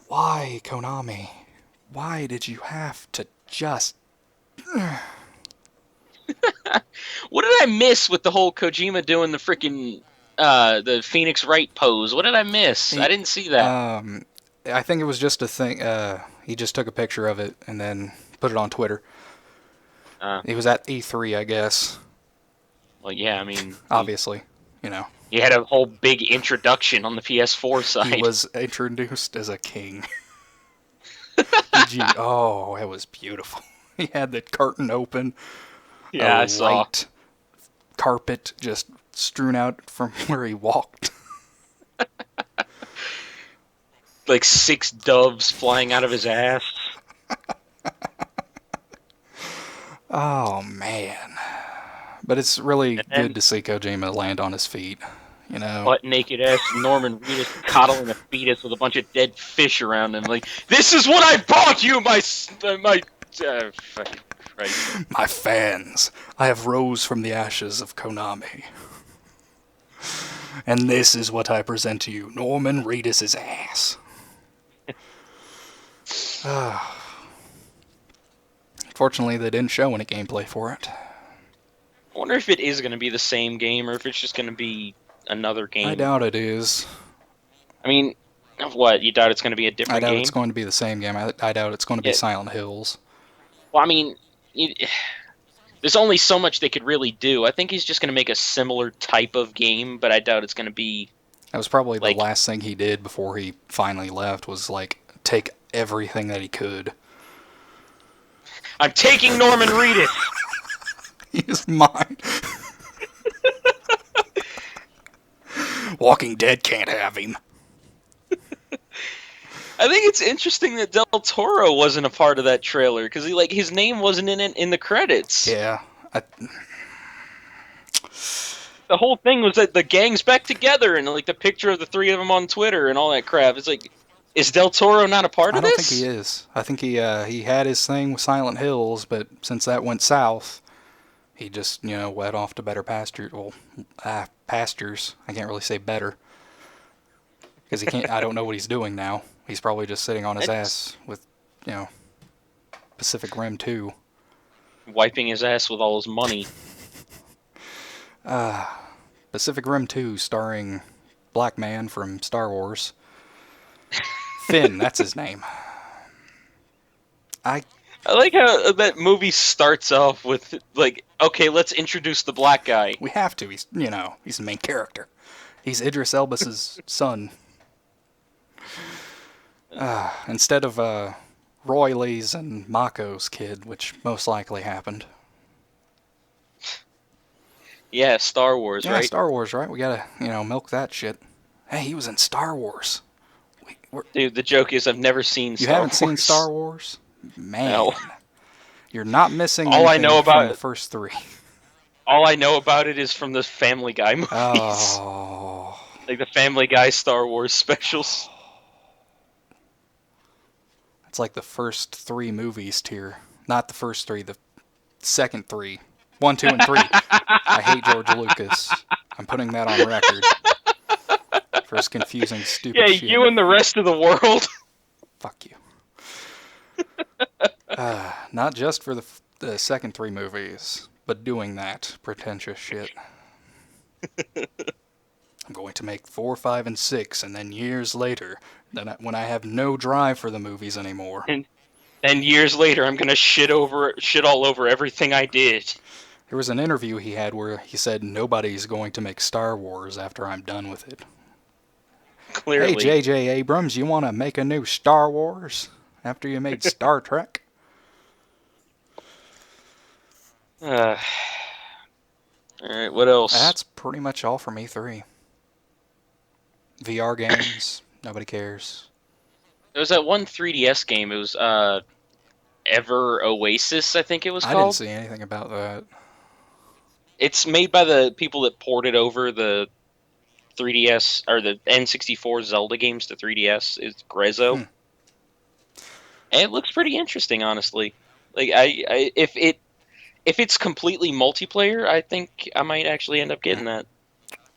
why, Konami? Why did you have to just What did I miss with the whole Kojima doing the freaking the Phoenix Wright pose? What did I miss? I he, didn't see that. I think it was just a thing he just took a picture of it and then put it on Twitter. Uh, He was at E3, I guess, well, yeah, I mean, obviously, you know. he had a whole big introduction on the PS4 side. He was introduced as a king. Oh, it was beautiful. He had the curtain open, Yeah, a I saw. light carpet just strewn out from where he walked. Like 6 doves flying out of his ass. Oh man. But it's really And then good to see Kojima land on his feet, you know. butt naked ass Norman Reedus coddling a fetus with a bunch of dead fish around him. Like, this is what I brought you, my fucking Christ. My fans, I have rose from the ashes of Konami. And this is what I present to you, Norman Reedus' ass. Fortunately, they didn't show any gameplay for it. I wonder if it is going to be the same game or if it's just going to be another game. I doubt it is. I mean, what? You doubt it's going to be a I different doubt game? it's going to be the same game. I doubt it's going to be Yeah. Silent Hills. Well, I mean, there's only so much they could really do. I think he's just going to make a similar type of game, but I doubt it's going to be... That was probably Like- the last thing he did before he finally left was, like, take everything that he could. I'm taking Norman Reedus! He's mine. Walking Dead can't have him. I think it's interesting that Del Toro wasn't a part of that trailer, because his name wasn't in it in the credits. Yeah. The whole thing was that the gang's back together, and like the picture of the three of them on Twitter and all that crap. It's like, Is Del Toro not a part I of don't think he this? is. I think he had his thing with Silent Hills, but since that went south, he just went off to better pasture. Well, pastures. I can't really say better because he can't. I don't know what he's doing now. He's probably just sitting on his It's ass with you know Pacific Rim 2. wiping his ass with all his money. Pacific Rim 2, starring Black Man from Star Wars. Finn, that's his name. I I like how that movie starts off with like, okay, let's introduce the black guy. We have to. He's the main character. He's Idris Elba's son. Instead of Roy Lee's and Mako's kid, which most likely happened. Yeah, Star Wars, Yeah, right? Star Wars, right? We gotta, milk that shit. Hey, he was in Star Wars. Dude, the joke is I've never seen You Star haven't seen Wars. Star Wars? No. Man, you're not missing All I anything know from the about first three. all I know about it is from the Family Guy movies. Oh, Like the Family Guy Star Wars specials. it's like the first three movies tier. Not the first three, the second three. One, two, and three. I hate George Lucas. I'm putting that on record for his confusing, Yeah, stupid shit. you and the rest of the world. Fuck you. Not just for the second three movies, but doing that pretentious shit. I'm going to make 4, 5, and 6, and then years later, when I have no drive for the movies anymore. And years later, I'm gonna shit all over everything I did. There was an interview he had where he said nobody's going to make Star Wars after I'm done with it. Hey, Clearly. J.J. Abrams, you want to make a new Star Wars after you made Star Trek? Uh, all right, what else? That's pretty much all from E3. VR games, nobody cares. There was that one 3DS game. It was Ever Oasis, I think it was I didn't called. see anything about that. It's made by the people that ported over the 3DS or the N64 Zelda games to 3DS. It's Grezzo. Hmm. And it looks pretty interesting, honestly. Like if it's completely multiplayer, I think I might actually end up getting that.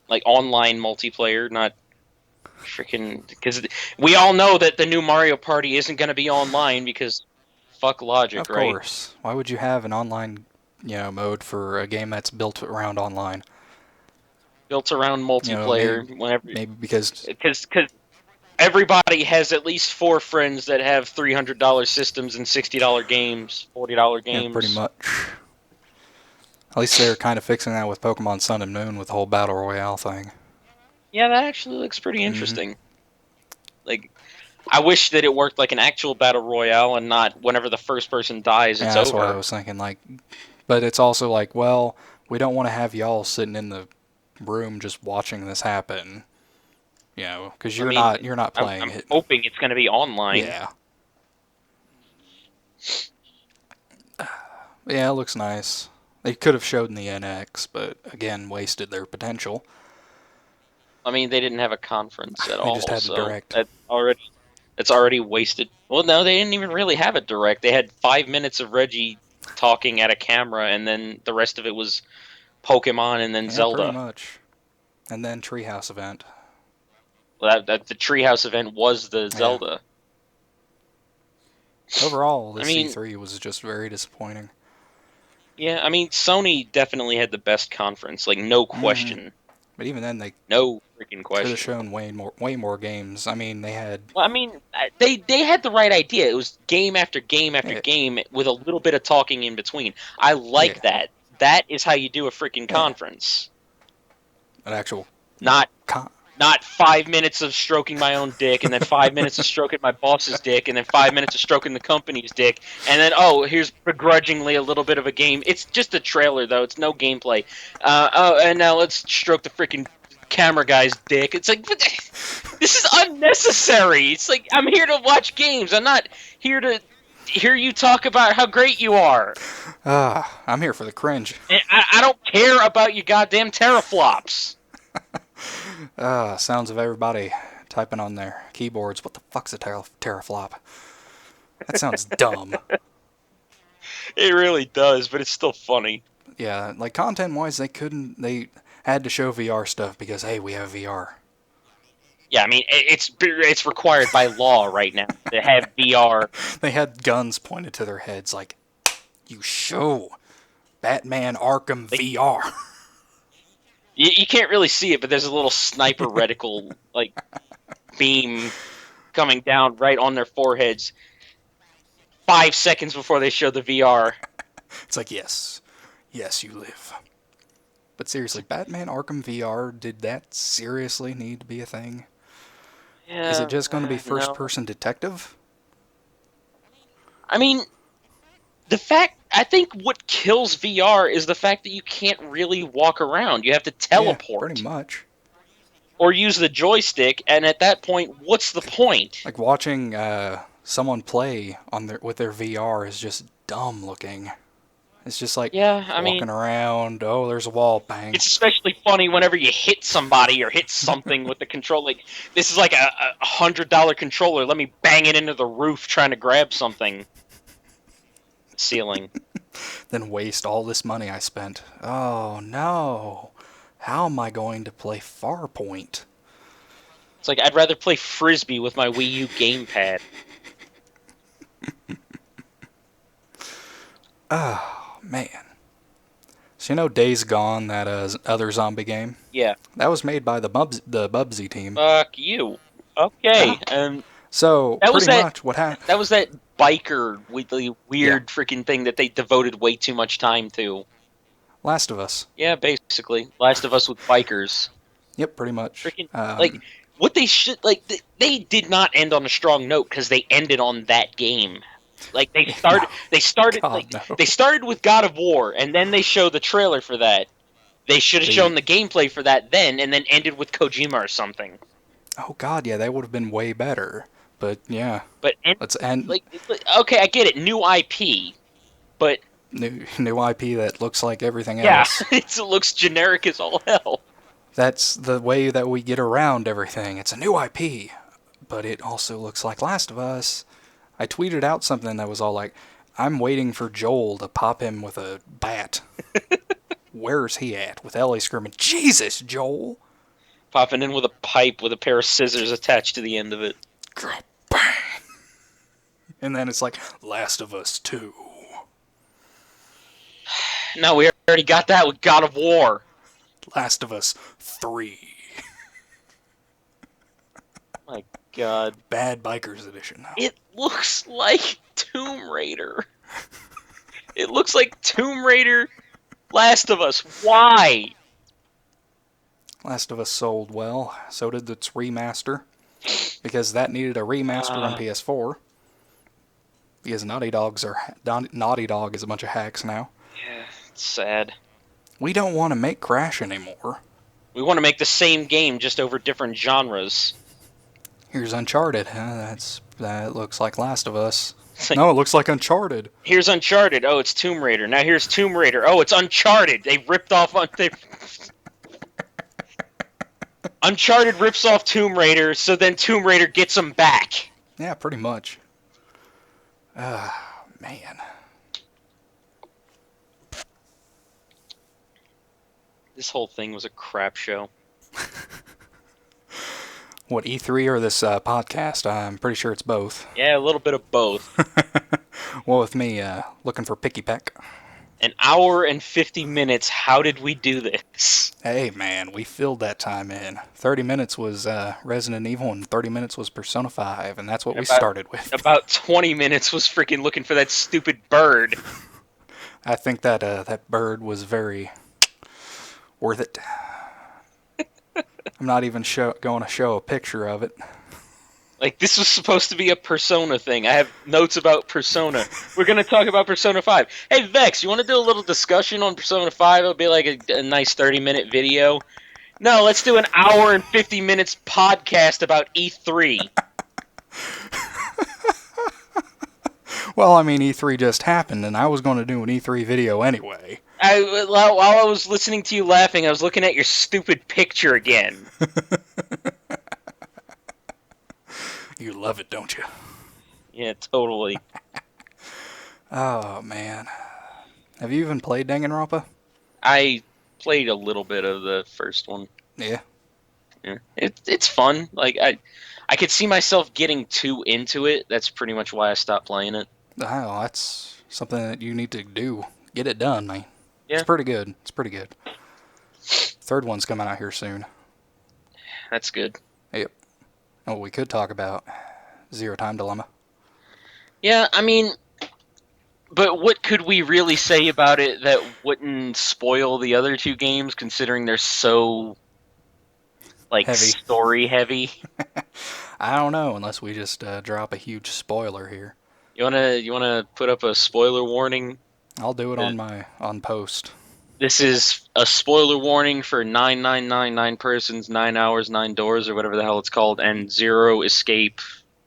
Like online multiplayer, not freaking because we all know that the new Mario Party isn't going to be online because fuck logic, Of right? course. Why would you have an online, mode for a game that's built around online? Built around Maybe multiplayer whenever because because everybody has at least four friends that have $300 systems and $60 games, $40 pretty games. much. At least they're kind of fixing that with Pokemon Sun and Moon with the whole battle royale thing. Yeah, that actually looks pretty Mm-hmm. interesting. Like, I wish that it worked like an actual battle royale and not whenever the first person dies, Yeah, it's that's what I over. was thinking. Like, but it's also like, well, we don't want to have y'all sitting in the room just watching this happen. Because I you're mean, not playing I'm it. hoping it's going to be online. Yeah. Yeah, it looks nice. They could have showed in the NX, but again, wasted their potential. I mean, they didn't have a conference at They just all, had to so direct. it's already wasted. Well, no, they didn't even really have it direct. They had 5 minutes of Reggie talking at a camera, and then the rest of it was Pokemon and then Yeah, pretty Zelda. much. And then Treehouse event. Well, that the Treehouse event was the Yeah. Zelda. Overall, I this mean, C3 was just very disappointing. yeah, I mean, Sony definitely had the best conference, like no Mm-hmm. question, But even then, they no freaking could have question. shown way more games. I mean, they had. Well, I mean, they had the right idea. It was game after game after Yeah, game with a little bit of talking in between. I yeah, like that. That is how you do a freaking yeah. conference. An actual, Not con- 5 minutes of stroking my own dick, and then 5 minutes of stroking my boss's dick, and then 5 minutes of stroking the company's dick, and then here's begrudgingly a little bit of a game. It's just a trailer though; it's no gameplay. And now let's stroke the freaking camera guy's dick. It's like this is unnecessary. It's like I'm here to watch games. I'm not here to hear you talk about how great you are. I'm here for the cringe. I don't care about your goddamn teraflops. Sounds of everybody typing on their keyboards, what the fuck's a teraflop? That sounds dumb. It really does, but it's still funny. Yeah, like content-wise, they had to show VR stuff because, hey, we have VR. Yeah, I mean, it's required by law right now to have VR. They had guns pointed to their heads like, you show Batman Arkham Like, VR. you can't really see it, but there's a little sniper reticle, like, beam coming down right on their foreheads 5 seconds before they show the VR. It's like, yes, you live. But seriously, Batman Arkham VR, did that seriously need to be a thing? Yeah, Is it just going to be no. first-person detective? I mean, I think what kills VR is the fact that you can't really walk around. You have to Yeah, teleport. pretty much. Or use the joystick, and at that point, what's the point? Like watching someone play with their VR is just dumb looking. It's just like Yeah, I walking mean, around. Oh, there's a wall. Bang. it's especially funny whenever you hit somebody or hit something with the controller. Like, this is like a $100 controller. Let me bang it into the roof trying to grab something. Ceiling. Then waste all this money I spent. Oh no. How am I going to play Farpoint? It's like, I'd rather play Frisbee with my Wii U gamepad. Oh man. So you know Days Gone, that other zombie game? Yeah. That was made by the Bubsy team. Fuck you. Okay. So That was pretty that- much what happened. That was that biker with the weird Yeah. freaking thing that they devoted way too much time to. Last of Us. Yeah, basically. Last of Us with bikers. Yep, pretty much. Freaking, like, what they should, like, they did not end on a strong note because they ended on that game. Like, they started God, like, no. they started with God of War, and then they showed the trailer for that. They should have shown the gameplay for that then, and then ended with Kojima or something. Oh god, yeah, that would have been way better. But yeah, But, let's end like, okay, I get it, new IP, but, new IP that looks like everything yeah, else. it looks generic as all hell. That's the way that we get around everything. It's a new IP, but it also looks like Last of Us. I tweeted out something that was all like, I'm waiting for Joel to pop him with a bat. Where's he at? With Ellie screaming, Jesus, Joel! Popping in with a pipe with a pair of scissors attached to the end of it. Bang! And then it's like, Last of Us 2. No, we already got that with God of War. Last of Us 3. My God. Bad Bikers Edition. It looks like Tomb Raider. It looks like Tomb Raider Last of Us. Why? Last of Us sold well. So did its remaster. Because that needed a remaster on PS4. Because Naughty Dog is a bunch of hacks now. Yeah, it's sad. We don't want to make Crash anymore. We want to make the same game just over different genres. Here's Uncharted. That looks like Last of Us. Like, No, it looks like Uncharted. Here's Uncharted. Oh, it's Tomb Raider. Now here's Tomb Raider. Oh, it's Uncharted. They ripped off Uncharted rips off Tomb Raider, so then Tomb Raider gets them back. Yeah, pretty much. Man. This whole thing was a crap show. What, E3 or this podcast? I'm pretty sure it's both. Yeah, a little bit of both. Well, with me looking for Picky Peck. An hour and 50 minutes. How did we do this? Hey, man, we filled that time in. 30 minutes was Resident Evil, and 30 minutes was Persona 5, and that's what we started with. About 20 minutes was freaking looking for that stupid bird. I think that that bird was very worth it. I'm not even going to show a picture of it. Like, this was supposed to be a Persona thing. I have notes about Persona. We're going to talk about Persona 5. Hey, Vex, you want to do a little discussion on Persona 5? It'll be like a nice 30-minute video. No, let's do an hour and 50 minutes podcast about E3. Well, I mean, E3 just happened, and I was going to do an E3 video anyway. While I was listening to you laughing, I was looking at your stupid picture again. You love it, don't you? Yeah, totally. Oh man, have you even played Danganronpa? I played a little bit of the first one. Yeah. Yeah, it's fun. Like I could see myself getting too into it. That's pretty much why I stopped playing it. Oh, that's something that you need to do. Get it done, man. It's Yeah, pretty good. It's pretty good. Third one's coming out here soon. that's good. Yep. Oh, we could talk about Zero Time Dilemma. Yeah, I mean, but what could we really say about it that wouldn't spoil the other two games, considering they're so like Heavy. story heavy? I don't know unless we just drop a huge spoiler here. You wanna put up a spoiler warning? I'll do it Uh, on post. This is a spoiler warning for 9999 persons, 9 hours, 9 doors, or whatever the hell it's called, and Zero Escape,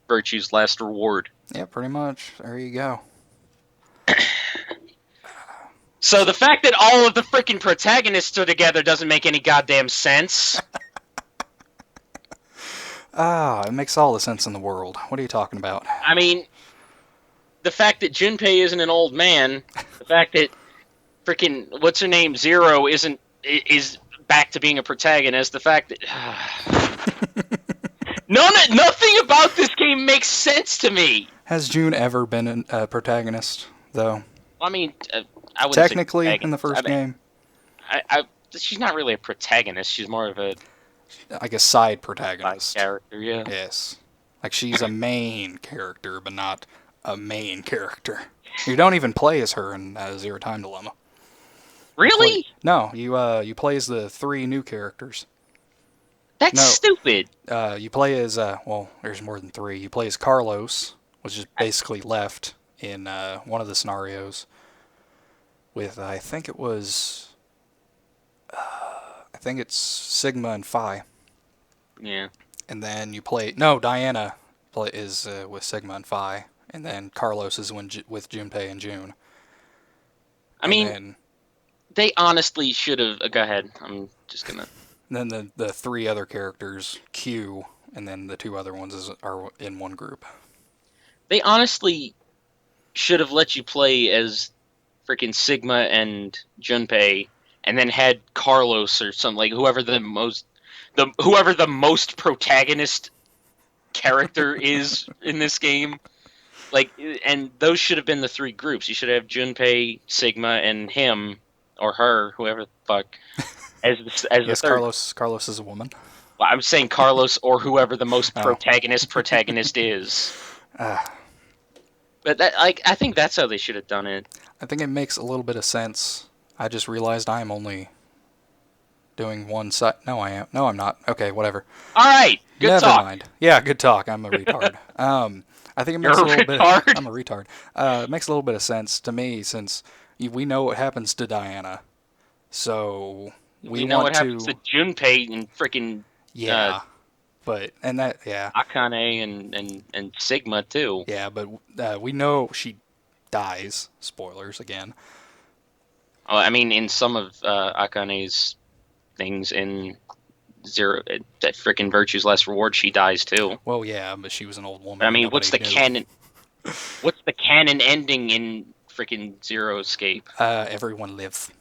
Virtue's Last Reward. Yeah, pretty much. There you go. So the fact that all of the freaking protagonists are together doesn't make any goddamn sense. Ah, it makes all the sense in the world. What are you talking about? I mean, the fact that Junpei isn't an old man, the fact that freaking what's her name Zero is back to being a protagonist, the fact that nothing about this game makes sense to me. Has June ever been a protagonist, though? I mean, I wouldn't say Technically, in the protagonist. I first mean, game, she's not really a protagonist. She's more of a I guess side side protagonist. character. Yeah. Yes. Like she's a main character, but not a main character. You don't even play as her in Zero Time Dilemma. Really? No, you play as the three new characters. That's No, stupid. you play as well. There's more than three. You play as Carlos, which is basically left in one of the scenarios. With I think it's Sigma and Phi. Yeah. And then you play no Diana is with Sigma and Phi, and then Carlos is with Junpei and June. I And mean, then they honestly should have. Go ahead. I'm just gonna. the three other characters, Q, and then the two other ones are in one group. They honestly should have let you play as freaking Sigma and Junpei, and then had Carlos or something like whoever the most protagonist character is in this game. Like, and those should have been the three groups. You should have Junpei, Sigma, and him or her, whoever the fuck, as the Yes, third. Carlos is a woman. Well, I'm saying Carlos or whoever the most Oh, protagonist is. uh, But that, like, I think that's how they should have done it. I think it makes a little bit of sense. I just realized I am only doing one side. No, I am. No, I'm not. Okay, whatever. All right, good Never talk. mind. Yeah, good talk. I'm a retard. I think it You're makes a a little bit. retard. I'm a retard. It makes a little bit of sense to me since we know what happens to Diana, so we We know want what happens to. to Junpei and freaking Yeah, but and that yeah Akane and Sigma too. yeah, but we know she dies. Spoilers again. Oh, I mean, in some of Akane's things in Zero, that freaking Virtue's Last Reward, she dies too. Well, yeah, but she was an old woman. But I And mean, nobody what's the knew. canon? What's the canon ending in freaking Zero Escape? Everyone lives.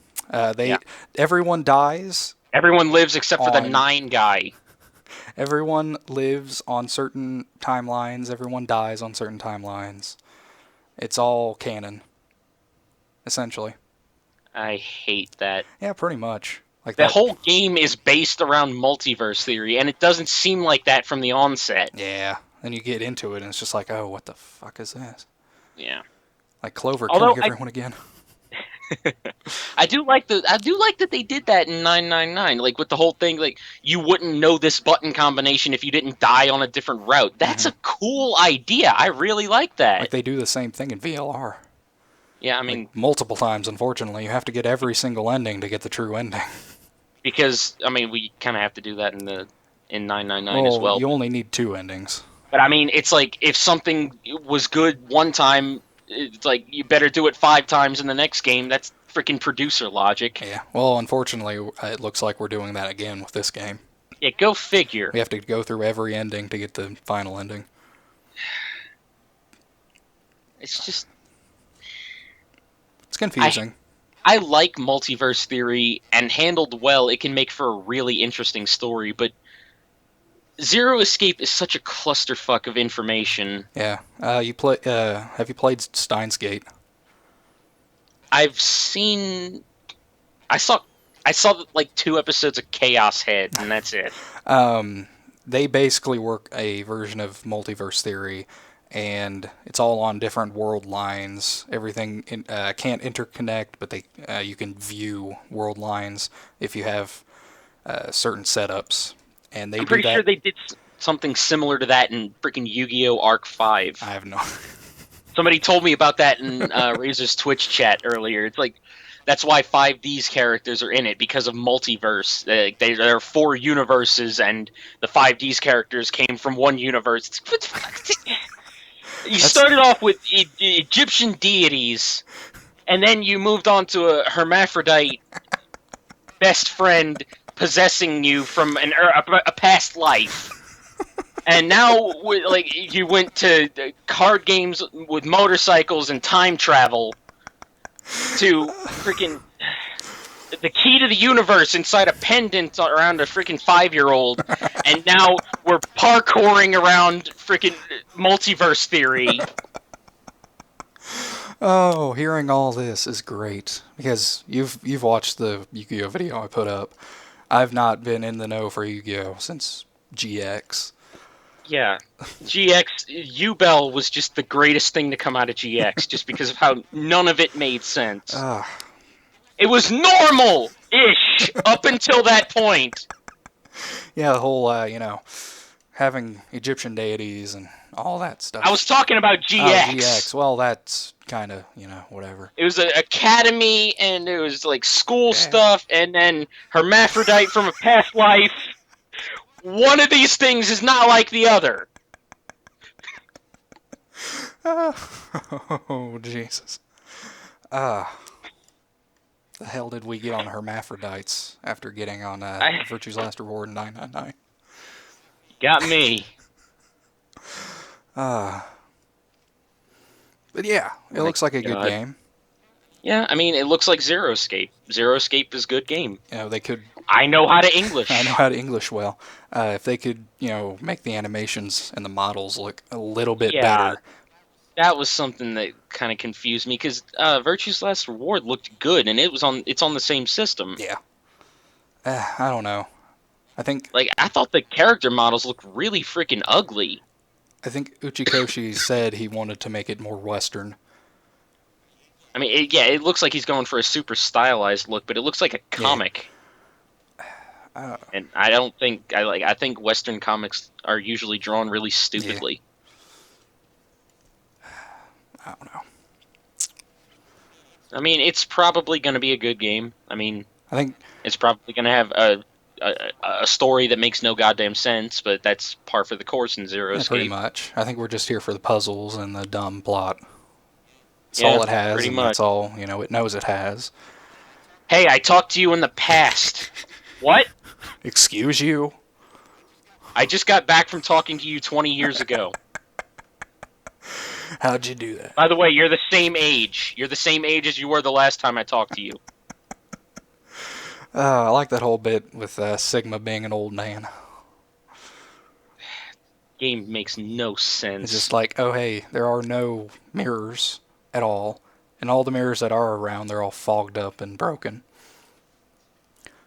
They Yeah. everyone dies. Everyone lives except for the On 9 guy. Everyone lives on certain timelines. Everyone dies on certain timelines. It's all canon, essentially. I hate that. Yeah, pretty much. Like The that. whole game is based around multiverse theory, and it doesn't seem like that from the onset. Yeah. Then you get into it, and it's just like, oh, what the fuck is this? Yeah. Like Clover Although killing everyone again. I do like that they did that in 999, like with the whole thing, like you wouldn't know this button combination if you didn't die on a different route. That's Mhm. a cool idea. I really like Like that. they do the same thing in VLR. Yeah, I Like mean, multiple times, unfortunately. You have to get every single ending to get the true ending. because I mean we kind of have to do that in 999 as Well, well. you only need two endings. But I mean, it's like if something was good one time, it's like you better do it 5 times in the next game. That's freaking producer logic. Yeah. Well, unfortunately, it looks like we're doing that again with this game. Yeah, go figure. We have to go through every ending to get the final ending. It's just It's I confusing. I like multiverse theory, and handled well, it can make for a really interesting story. But Zero Escape is such a clusterfuck of information. Yeah. You play? Have you played Steins Gate? I've seen, I saw, I saw like 2 episodes of Chaos Head, and that's it. Um, they basically work a version of multiverse theory, and it's all on different world lines. Everything can't interconnect, but you can view world lines if you have certain setups, and they I'm do pretty sure that. they did something similar to that in freaking Yu-Gi-Oh! Arc I 5. have no. Somebody told me about that in Razor's Twitch chat earlier. It's like that's why 5D's characters are in it because of multiverse. There are 4 universes, and the 5D's characters came from one universe. You That's started off with Egyptian deities, and then you moved on to a hermaphrodite best friend possessing you from a past life. And now, like, you went to card games with motorcycles and time travel to freaking the key to the universe inside a pendant around a freaking 5-year-old, and now we're parkouring around freaking multiverse theory. Oh, hearing all this is great because you've watched the Yu-Gi-Oh video I put up. I've not been in the know for Yu-Gi-Oh since GX. Yeah, GX U-Bell was just the greatest thing to come out of GX, just because of how none of it made sense. Uh, It was normal-ish up until that point. yeah, the whole having Egyptian deities and all that I was stuff. talking about Oh, GX. GX. Well, that's kind of whatever. It was an academy, and it was like school Yeah. stuff, and then hermaphrodite from a past life. One of these things is not like the other. Oh, Jesus. Ah, the hell did we get on hermaphrodites after getting on I Virtue's Last Reward in 999? got me. Ah, but yeah, it My looks like a good God. game. Yeah, I mean, it looks like Zero Escape. Zero Escape is a good game. They could. I know how to I know English. how to English well. If they could, make the animations and the models look a little bit Yeah, better. that was something that kind of confused me because Virtue's Last Reward looked good, and it's on the same system. Yeah. I don't know. I think Like, I thought the character models looked really freaking ugly. I think Uchikoshi said he wanted to make it more Western. I mean, yeah, it looks like he's going for a super stylized look, but it looks like a Yeah. comic. Uh, And I don't think I like. I think Western comics are usually drawn really yeah. stupidly. I don't know. I mean, it's probably going to be a good game. I mean, I think it's probably going to have a story that makes no goddamn sense, but that's par for the course in Zero yeah, pretty Escape. much. I think we're just here for the puzzles and the dumb plot. It's all Yeah, it has, pretty and much. that's all it knows it has. Hey, I talked to you in the past. What? Excuse you? I just got back from talking to you 20 years ago. How'd you do that? By the way, you're the same age. You're the same age as you were the last time I talked to you. I like that whole bit with Sigma being an old man. Game makes no It's sense. just like, oh hey, there are no mirrors at all, and all the mirrors that are around, they're all fogged up and broken.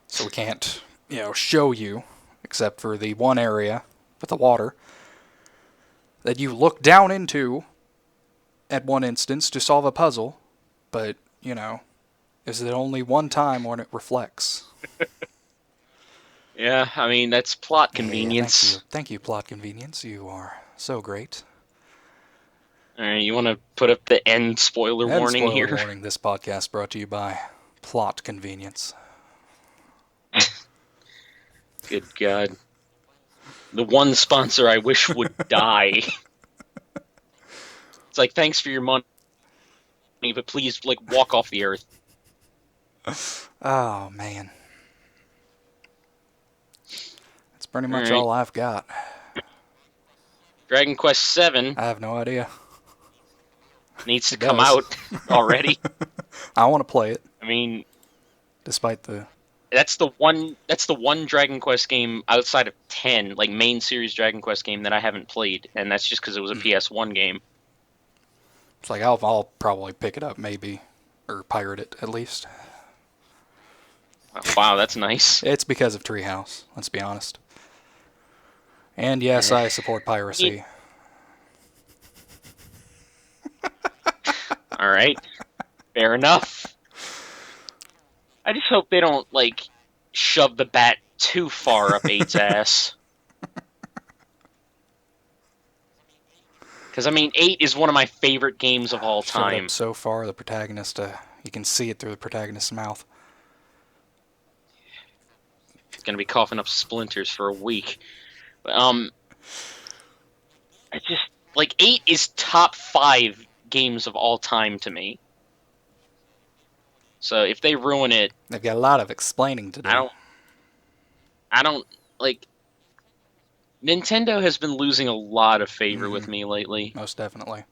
So we can't, show you, except for the one area with the water that you look down into at one instance to solve a puzzle, but, is it only one time when it reflects? Yeah, I mean, that's plot Yeah, thank you. convenience. Thank you, plot convenience. You are so great. Alright, you want to put up the end spoiler And warning spoiler here? warning, this podcast brought to you by plot convenience. Good God. The one sponsor I wish would die. It's like, thanks for your money, but please, like, walk off the earth. Oh, man. That's pretty much Alright. all I've got. Dragon Quest VII I have no idea. needs to It come does. out already. I want to play it, I mean, despite the. that's the one Dragon Quest game outside of 10, like main series Dragon Quest game that I haven't played, and that's just because it was a PS1 game. It's like I'll probably pick it up, maybe, or pirate it at least. Wow, that's nice. It's because of Treehouse. Let's be honest. And yes, I support I mean, piracy. all right, fair enough. I just hope they don't like shove the bat too far up eight's ass. Because I mean, 8 is one of my favorite games of all Shove it up time. so far, the protagonist, you can see it through the protagonist's mouth. It's gonna be coughing up splinters for a week. But, I just like 8 is top 5 games of all time to me. So if they ruin it, They've got a lot of explaining to I do. don't. I don't like. Nintendo has been losing a lot of favor with me lately. Most definitely.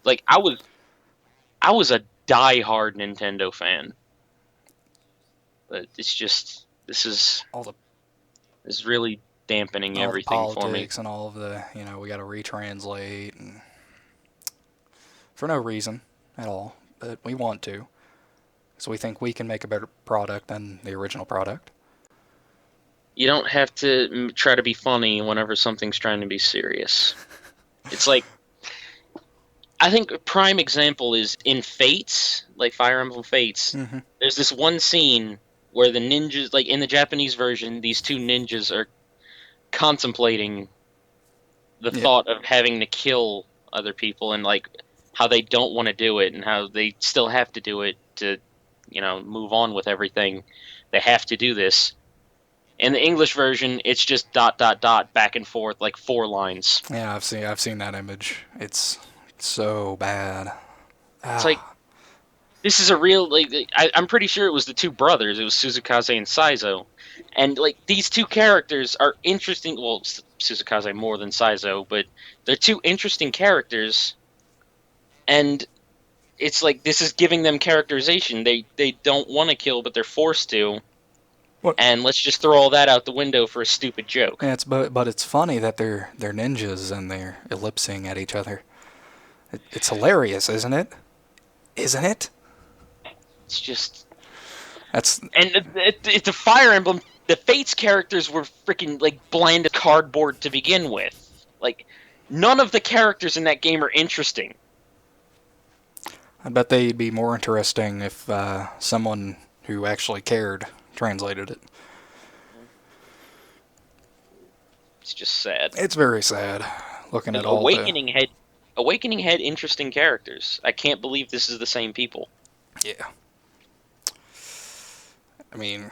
Like I was a die-hard Nintendo fan, but it's just All the this is really dampening all the everything for me. politics and all of the, we got to retranslate and for no reason at all, but we want to. So we think we can make a better product than the original product. You don't have to try to be funny whenever something's trying to be serious. It's like I think a prime example is in Fates, like Fire Emblem Fates. Mm-hmm. There's this one scene where the ninjas, like in the Japanese version, these two ninjas are contemplating the Yeah. thought of having to kill other people and like how they don't want to do it and how they still have to do it to, move on with everything. They have to do this. In the English version, it's just dot dot dot back and forth like 4 lines. Yeah, I've seen that image. It's so bad. It's like Ah, this is a real like I'm pretty sure it was the two brothers. It was Suzukaze and Saizo, and like these two characters are interesting. Well, Suzukaze more than Saizo, but they're two interesting characters, and it's like this is giving them characterization. They don't want to kill, but they're forced to, what? and let's just throw all that out the window for a stupid joke. Yeah, but it's funny that they're ninjas and they're ellipsing at each other. It's hilarious, isn't it? Isn't it? It's just That's and it's a Fire Emblem. The Fates characters were freaking like bland cardboard to begin with. Like none of the characters in that game are interesting. I bet they'd be more interesting if someone who actually cared translated it. It's just sad. It's very sad looking Like at all the. Awakening had interesting characters. I can't believe this is the same people. Yeah. I mean,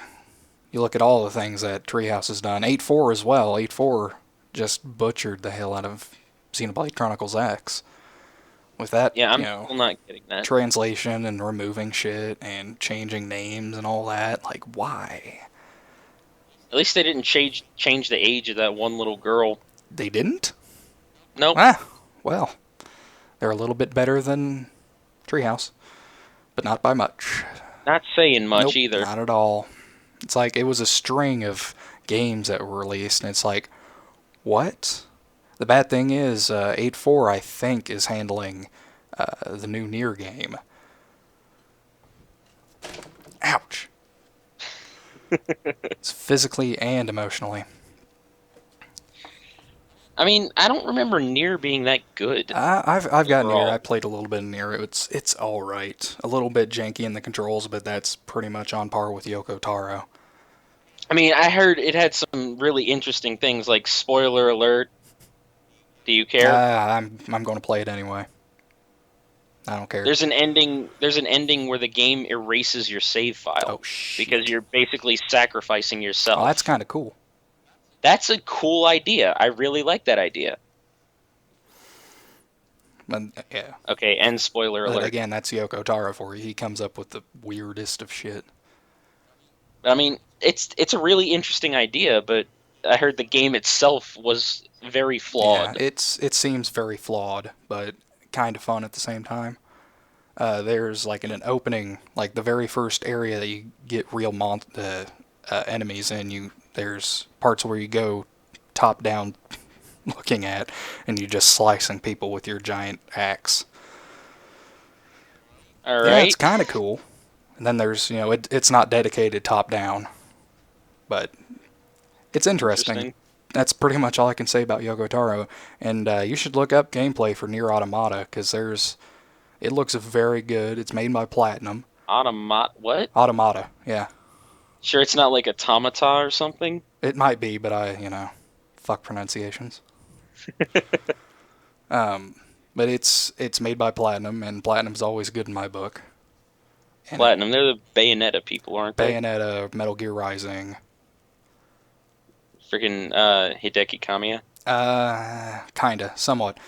you look at all the things that Treehouse has done. 8.4 as well. 8.4 just butchered the hell out of Xenoblade Chronicles X. With that, Yeah, I'm still not getting that. translation and removing shit and changing names and all that. Like, why? At least they didn't change the age of that one little girl. They didn't? Nope. Ah, well, they're a little bit better than Treehouse, but not by much. Not saying much Nope, either. not at all. It's like it was a string of games that were released, and it's like, what? The bad thing is, 8.4, I think, is handling the new Nier game. Ouch. It's physically and emotionally. I mean, I don't remember Nier being that good. I've got Nier. Overall. I played a little bit of Nier. It's all right. A little bit janky in the controls, but that's pretty much on par with Yoko Taro. I mean, I heard it had some really interesting things like spoiler alert. Do you care? I'm going to play it anyway. I don't care. There's an ending. There's an ending where the game erases your save file Oh shit. because you're basically sacrificing yourself. Oh, that's kind of cool. That's a cool idea. I really like that idea. But yeah. Okay, and spoiler But alert. again, that's Yoko Taro for you. He comes up with the weirdest of shit. I mean, it's a really interesting idea, but I heard the game itself was very Yeah, flawed. it seems very flawed, but kind of fun at the same time. There's like an opening, like the very first area that you get real enemies in. There's parts where you go top down looking at, and you're just slicing people with your giant axe. All Yeah, it's right, kind of cool. And then there's, it's not dedicated top down, but it's interesting. interesting. That's pretty much all I can say about Yoko Taro. And you should look up gameplay for Nier Automata because it looks very good. It's made by Platinum. What? Automata, yeah. Sure, it's not like automata or something. It might be, but fuck pronunciations. Um, but it's made by Platinum, and Platinum's always good in my book. And Platinum, they're the Bayonetta people, aren't they? Bayonetta, Metal Gear Rising, Freaking Hideki Kamiya. kinda, somewhat.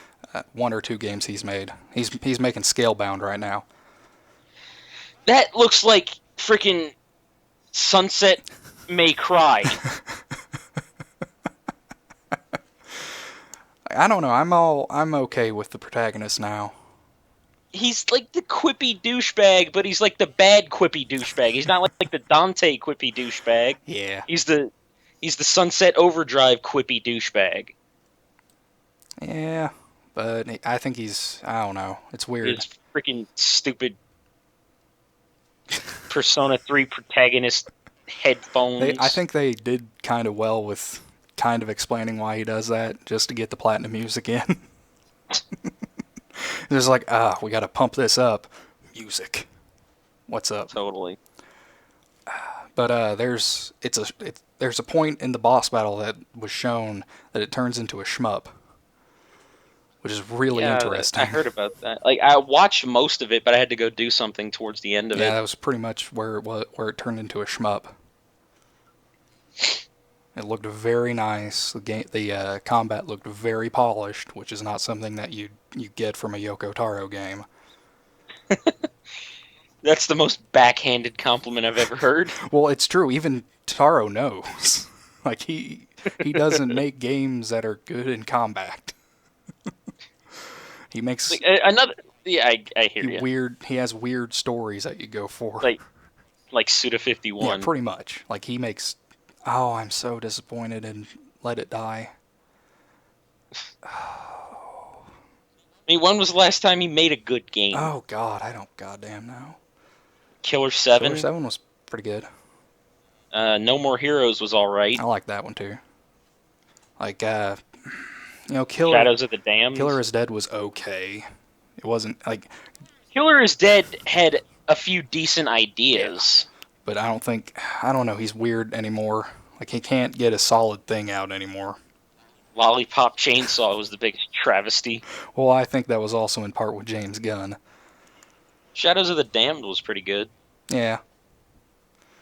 One or two games he's made. He's making Scalebound right now. That looks like freaking Sunset May Cry. I don't know. I'm okay with the protagonist now. He's like the quippy douchebag, but he's like the bad quippy douchebag. He's not like the Dante quippy douchebag. Yeah. He's the Sunset Overdrive quippy douchebag. Yeah, but I think I don't know. It's weird. His freaking stupid Persona 3 protagonist headphones. I think they did kind of well with kind of explaining why he does that, just to get the platinum music in. It's like, we gotta pump this up. Music. What's up? Totally. But there's a point in the boss battle that was shown that it turns into a shmup, which is really interesting. I heard about that. Like I watched most of it, but I had to go do something towards the end of Yeah, it. that was pretty much where it turned into a shmup. It looked very nice. The combat looked very polished, which is not something that you get from a Yoko Taro game. That's the most backhanded compliment I've ever heard. Well, it's true. Even Taro knows. Like he doesn't make games that are good in combat. He makes Like, another. Yeah, I hear you. He has weird stories that you go for. Like Suda 51. Yeah, pretty much. Like he makes. Oh, I'm so disappointed in Let It Die. I mean, when was the last time he made a good game? Oh God, I don't goddamn know. Killer 7? Killer 7 was pretty good. No More Heroes was alright. I like that one too. Like, Killer Shadows of the Damned. Killer is Dead was okay. It wasn't like. Killer is Dead had a few decent ideas. Yeah. But I don't know, he's weird anymore. Like, he can't get a solid thing out anymore. Lollipop Chainsaw was the biggest travesty. Well, I think that was also in part with James Gunn. Shadows of the Damned was pretty good. Yeah.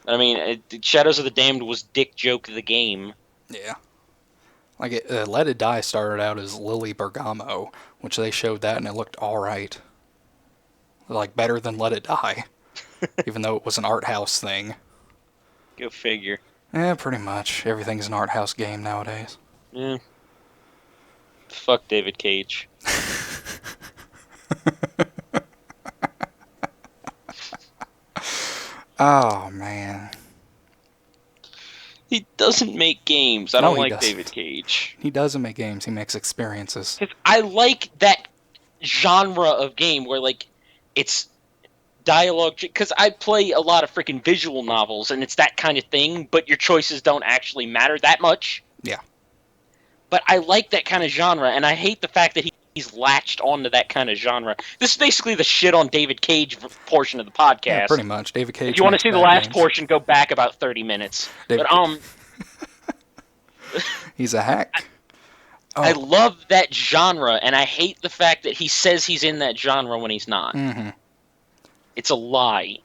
I mean, Shadows of the Damned was Dick Joke the game. Yeah. Like, Let It Die started out as Lily Bergamo, which they showed that and it looked alright. Like, better than Let It Die. Even though it was an art house thing. Go figure. Yeah, pretty much. Everything's an art house game nowadays. Yeah. Fuck David Cage. Oh, man. He doesn't make games. I No, don't he like doesn't. David Cage. He doesn't make games, he makes experiences. I like that genre of game where, like, it's dialogue. Because I play a lot of freaking visual novels, and it's that kind of thing, but your choices don't actually matter that much. Yeah. But I like that kind of genre, and I hate the fact that he's latched onto that kind of genre. This is basically the shit on David Cage portion of the podcast. Yeah, pretty much. David Cage. If you want to see the last games. portion, go back about 30 minutes. David But he's a hack. Oh. I love that genre, and I hate the fact that he says he's in that genre when he's not. Mm-hmm. It's a lie.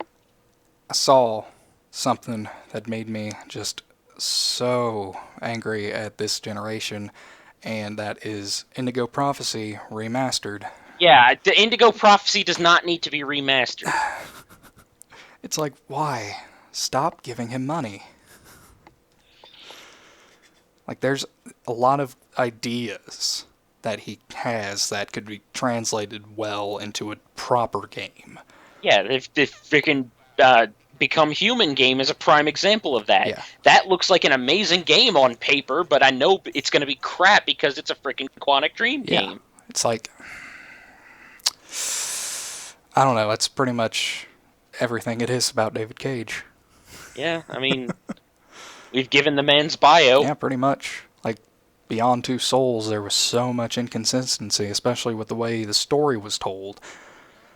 I saw something that made me just so angry at this generation, and that is Indigo Prophecy Remastered. Yeah, the Indigo Prophecy does not need to be remastered. It's like, why? Stop giving him money. Like, there's a lot of ideas that he has that could be translated well into a proper game. Yeah, the freaking uh, Become Human game is a prime example of that. Yeah, That looks like an amazing game on paper, but I know it's going to be crap because it's a freaking Quantic Dream yeah. game. It's like, I don't know, that's pretty much everything it is about David Cage. Yeah, I mean, we've given the man's bio. Yeah, pretty much. Like, Beyond Two Souls, there was so much inconsistency, especially with the way the story was told.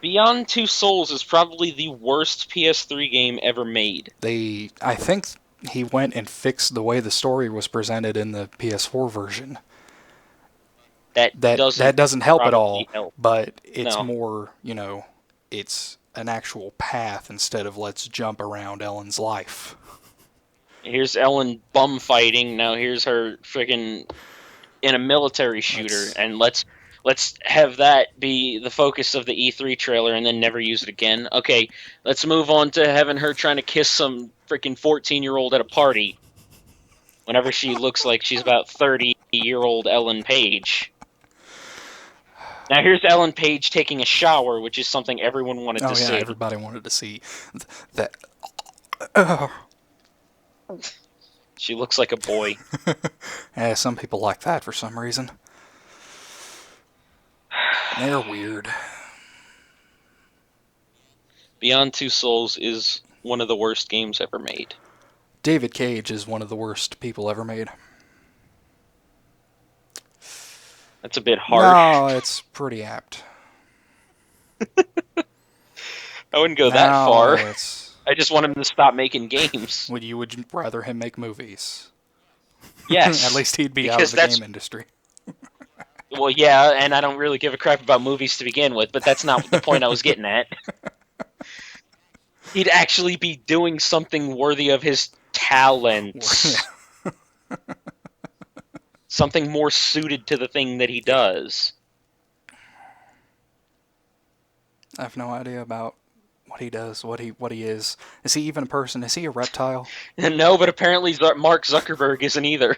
Beyond Two Souls is probably the worst PS3 game ever made. I think he went and fixed the way the story was presented in the PS4 version. That That doesn't doesn't help at probably all, help. but it's No. more, it's an actual path instead of let's jump around Ellen's life. Here's Ellen bum fighting. Now here's her freaking in a military shooter, Let's and let's have that be the focus of the E3 trailer, and then never use it again. Okay, let's move on to having her trying to kiss some freaking 14-year-old at a party. Whenever she looks like she's about 30-year-old Ellen Page. Now here's Ellen Page taking a shower, which is something everyone wanted to Oh yeah, see. everybody wanted to see that. She looks like a boy. Yeah, some people like that for some reason. They're weird. Beyond Two Souls is one of the worst games ever made. David Cage is one of the worst people ever made. That's a bit No, harsh. it's pretty apt. I wouldn't go that No, far. it's. I just want him to stop making games. Would you rather him make movies? At Yes, least he'd be out of because the that's game industry. well, yeah, and I don't really give a crap about movies to begin with, but that's not the point I was getting at. He'd actually be doing something worthy of his talents. Something more suited to the thing that he does. I have no idea about what he does, what he is. Is he even a person? Is he a reptile? No, but apparently Mark Zuckerberg isn't either.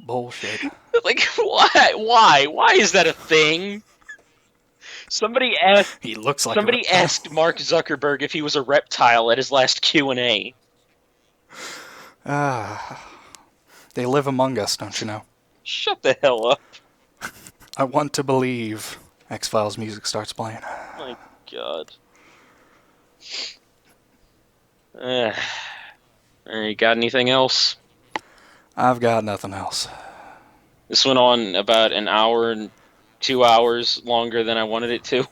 Bullshit. Like, why? Why is that a thing? Somebody asked. He looks like a Somebody reptile. asked Mark Zuckerberg if he was a reptile at his last Q&A. They live among us, don't you know? Shut the hell up! I want to believe. X-Files music starts playing. My God. You got anything else? I've got nothing else. This went on about an hour and 2 hours longer than I wanted it to.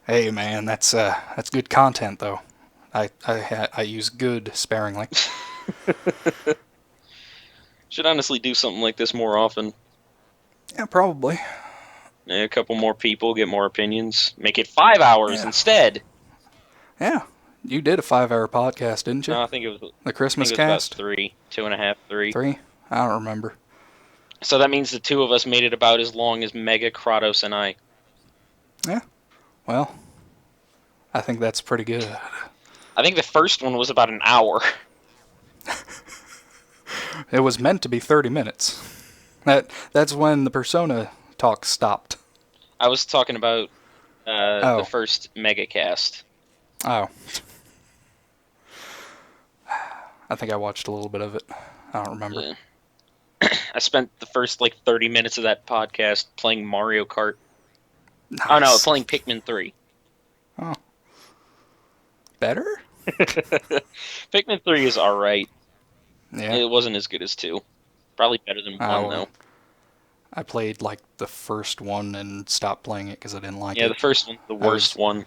Hey man, that's good content though. I use good sparingly. Should honestly do something like this more often. Yeah, probably. A couple more people, get more opinions. Make it 5 hours Yeah. instead. Yeah, you did a 5-hour podcast, didn't you? No, I think it was The Christmas about cast. 3, 2.5, 3. 3. I don't remember. So that means the two of us made it about as long as Mega, Kratos, and I. Yeah. Well, I think that's pretty good. I think the first one was about an hour. It was meant to be 30 minutes. That's when the Persona talk stopped. I was talking about Oh. the first Mega cast. Oh. I think I watched a little bit of it. I don't remember. Yeah. I spent the first 30 minutes of that podcast playing Mario Kart. Nice. Oh no, playing Pikmin 3. Oh. Better? Pikmin 3 is alright. Yeah. It wasn't as good as 2. Probably better than 1 though. I played the first one and stopped playing it because I didn't like it. Yeah, the first one's the worst one.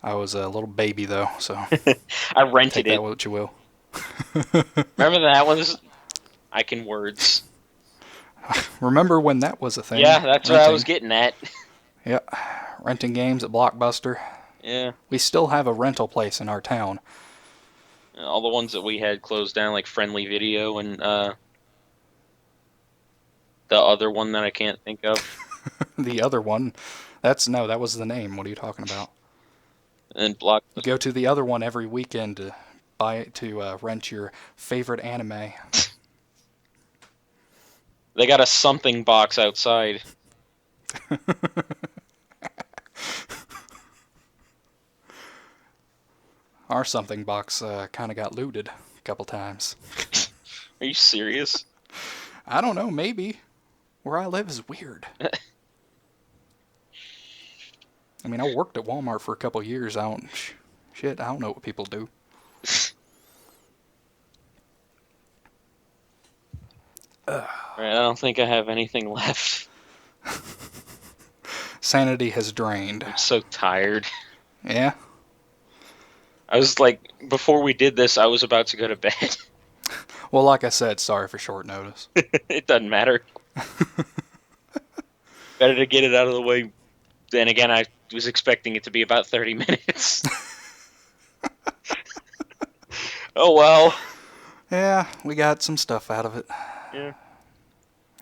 I was a little baby though, so I rented take it. that what you will. Remember that one? I can words. Remember when that was a thing? Yeah, that's what I was getting at. Yeah, renting games at Blockbuster. Yeah. We still have a rental place in our town. All the ones that we had closed down, like Friendly Video and the other one that I can't think of. The other one, that was the name. What are you talking about? And Block. You go to the other one every weekend to rent your favorite anime. They got a something box outside. Our something box kind of got looted a couple times. Are you serious? I don't know, maybe. Where I live is weird. I mean, I worked at Walmart for a couple years. I don't know what people do. Right, I don't think I have anything left. Sanity has drained. I'm so tired. Yeah? I was like, before we did this, I was about to go to bed. Well, like I said, sorry for short notice. It doesn't matter. Better to get it out of the way. Then again, I was expecting it to be about 30 minutes. Oh well. Yeah, we got some stuff out of it. Yeah.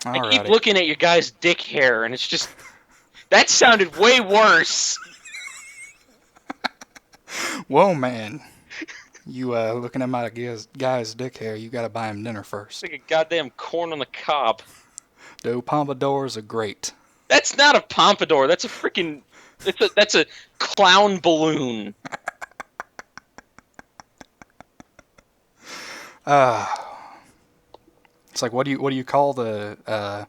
I keep Alrighty. looking at your guy's dick hair, and it's just... That sounded way worse. Whoa, man. You looking at my guy's dick hair, you gotta buy him dinner It's first. like a goddamn corn on the cob. Though pompadours are great. That's not a pompadour. That's a freaking... That's a clown balloon. It's like what do you call the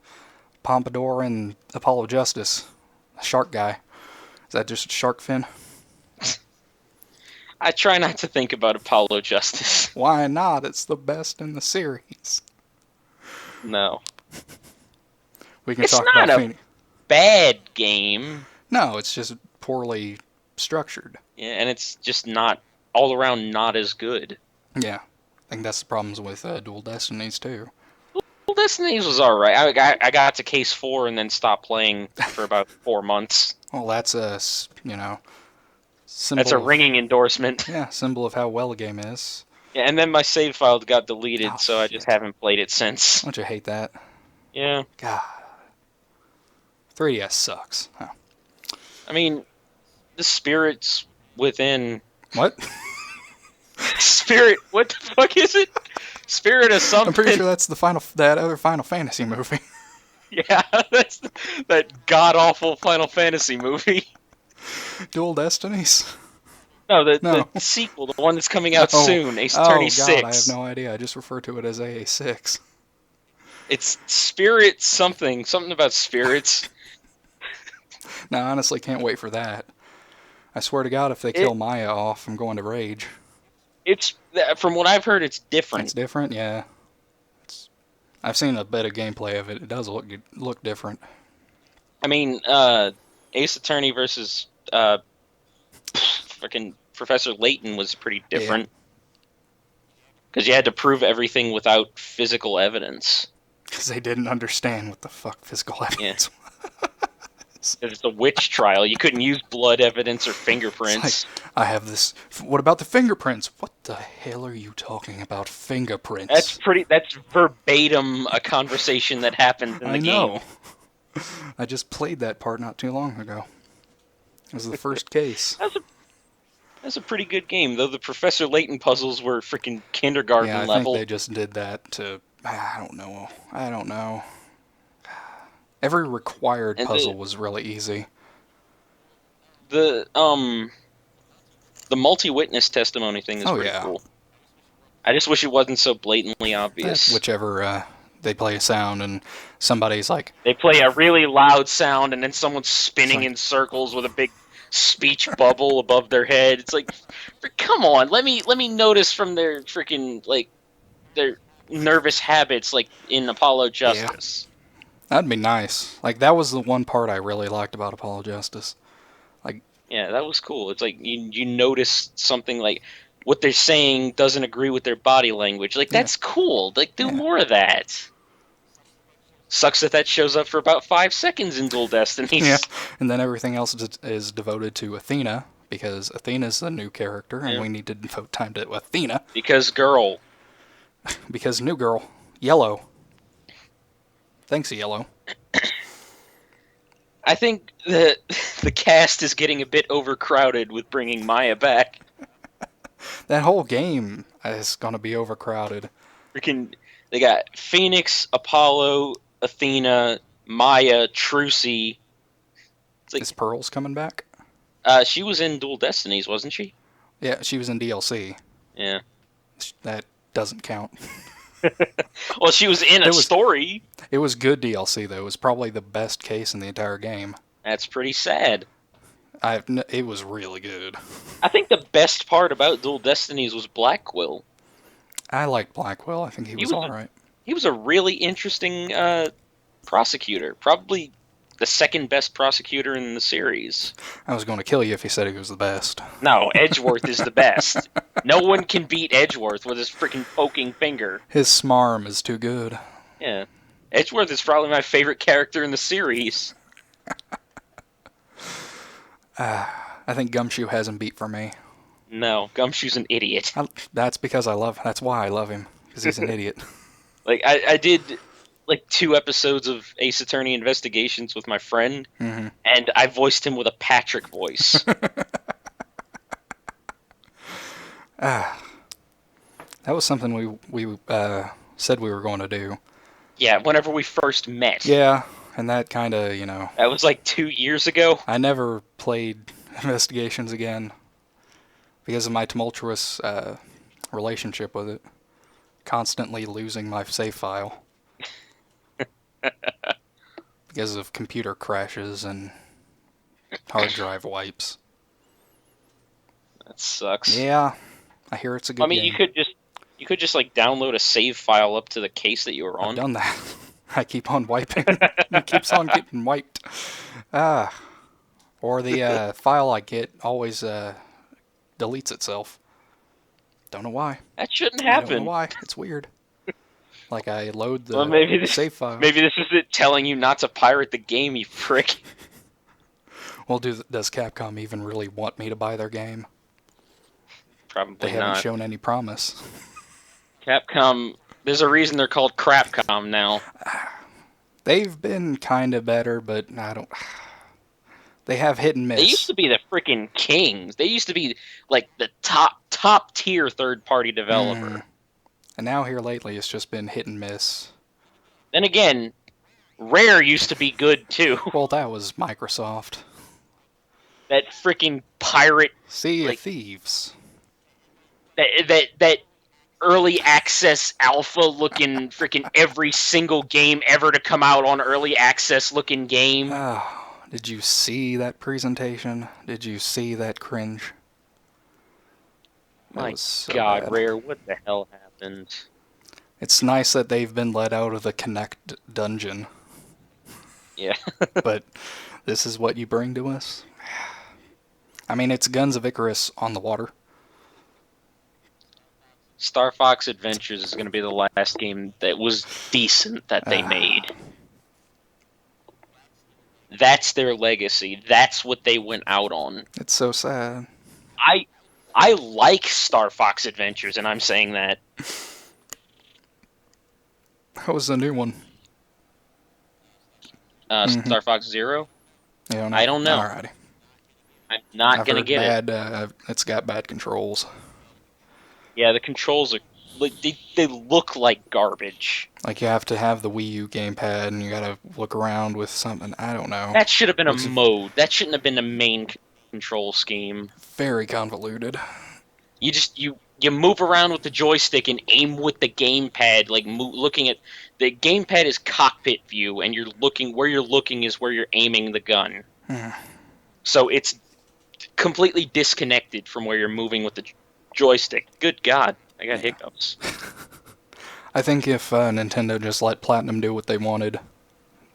pompadour in Apollo Justice? A shark guy. Is that just shark fin? I try not to think about Apollo Justice. Why not? It's the best in the series. No. We can It's talk not about a Phoenix. bad game. No, it's just poorly structured. Yeah, and it's just not... all around not as good. Yeah, I think that's the problems with Dual Destinies too. Well, Destiny's was alright. I got to Case 4 and then stopped playing for about 4 months. Well, that's a symbol. That's a ringing endorsement. Yeah, symbol of how well a game is. Yeah, and then my save file got deleted, Oh, so I just haven't played it since. Don't you hate that? Yeah. God. 3DS sucks. Huh. I mean, the spirits within... What? Spirit... What the fuck is it? Spirit of something. I'm pretty sure that's that other Final Fantasy movie. Yeah, that's that god-awful Final Fantasy movie. Dual Destinies? No, No. the sequel, the one that's coming out Oh. soon, Ace Oh, Attorney God, 6. I have no idea. I just refer to it as AA6. It's Spirit something about spirits. No, I honestly can't wait for that. I swear to God, if they kill Maya off, I'm going to rage. It's from what I've heard, it's different. It's different, yeah. I've seen a bit of gameplay of it. It does look different. I mean, Ace Attorney versus freaking Professor Layton was pretty different. Because you had to prove everything without physical evidence. Because they didn't understand what the fuck physical evidence was. It's a witch trial. You couldn't use blood evidence or fingerprints. It's like, I have this... What about the fingerprints? What the hell are you talking about fingerprints? That's verbatim a conversation that happened in the game. I know. I just played that part not too long ago. It was the first case. That's a pretty good game, though the Professor Layton puzzles were freaking kindergarten I level. think they just did that to... I don't know. Every required puzzle was really easy. The multi-witness testimony thing is pretty cool. I just wish it wasn't so blatantly obvious. Whichever they play a sound and somebody's like... They play a really loud sound and then someone's spinning in circles with a big speech bubble above their head. It's like, come on, let me notice from their freaking, like, their nervous habits, like in Apollo Justice. Yeah. That'd be nice. Like, that was the one part I really liked about Apollo Justice. Like, yeah, that was cool. It's like you notice something like what they're saying doesn't agree with their body language. Like, that's cool. Like, do more of that. Sucks that shows up for about 5 seconds in Dual Destinies. Yeah, and then everything else is devoted to Athena, because Athena's the new character, and we need to devote time to Athena. Because girl. Because new girl. Yellow. Thanks, Yellow. I think the cast is getting a bit overcrowded with bringing Maya back. That whole game is gonna be overcrowded. Freaking, they got Phoenix, Apollo, Athena, Maya, Trucy. It's like, Is Pearls coming back? she was in Dual Destinies, wasn't she? Yeah, she was in DLC. Yeah. That doesn't count. Well, she was in a It was story. it was good DLC though. It was probably the best case in the entire game. That's pretty sad. It was really good. I think the best part about Dual Destinies was Black Quill. I liked Blackwell. I think he He was was all a, right. he was a really interesting prosecutor. Probably the second best prosecutor in the series. I was going to kill you if he said he was the best. No, Edgeworth is the best. No one can beat Edgeworth with his freaking poking finger. His smarm is too good. Yeah. Edgeworth is probably my favorite character in the series. I think Gumshoe has him beat for me. No, Gumshoe's an idiot. That's why I love him, because he's an idiot. Like, I did like 2 episodes of Ace Attorney Investigations with my friend, Mm-hmm. and I voiced him with a Patrick voice. That was something we said we were going to do. Yeah, whenever we first met. Yeah, and that kind of, That was like 2 years ago. I never played Investigations again because of my tumultuous relationship with it. Constantly losing my save file because of computer crashes and hard drive wipes. That sucks. Yeah, I hear it's a good I mean, game. you could just like download a save file up to the case that you were I've on. done that. I keep on wiping. It keeps on getting wiped. Or the file I get always deletes itself. Don't know why. That shouldn't I don't know happen. why. It's weird. Like I load the Well, maybe save file. maybe this is it telling you not to pirate the game, you prick. Well, does Capcom even really want me to buy their game? Probably They haven't not. shown any promise. Capcom. There's a reason they're called Crapcom now. They've been kind of better, but I don't. They have hit and miss. They used to be the freaking kings. They used to be like the top tier third party developer. And now here lately, it's just been hit and miss. Then again, Rare used to be good too. Well, that was Microsoft. That freaking pirate. Sea Like- of Thieves. That early access alpha looking freaking every single game ever to come out on early access looking game. Oh, did you see that presentation? Did you see that cringe? That My was so God, bad. Rare, what the hell happened? It's nice that they've been let out of the Connect dungeon, Yeah. but this is what you bring to us? I mean, it's Guns of Icarus on the water. Star Fox Adventures is going to be the last game that was decent that they made. That's their legacy. That's what they went out on. It's so sad. I like Star Fox Adventures, and I'm saying that. How was the new one? Star Fox Zero? You don't know? I don't know. Alrighty. I'm not I've going to heard get it. bad, it's got bad controls. Yeah, the controls are like they look like garbage. Like you have to have the Wii U gamepad, and you gotta look around with something. I don't know. That should have been a Looks- mode. That shouldn't have been the main control scheme. Very convoluted. You just you move around with the joystick and aim with the gamepad, like looking at the gamepad is cockpit view, and you're looking where you're looking is where you're aiming the gun. So it's completely disconnected from where you're moving with the joystick. Good God, I got hiccups. I think if Nintendo just let Platinum do what they wanted,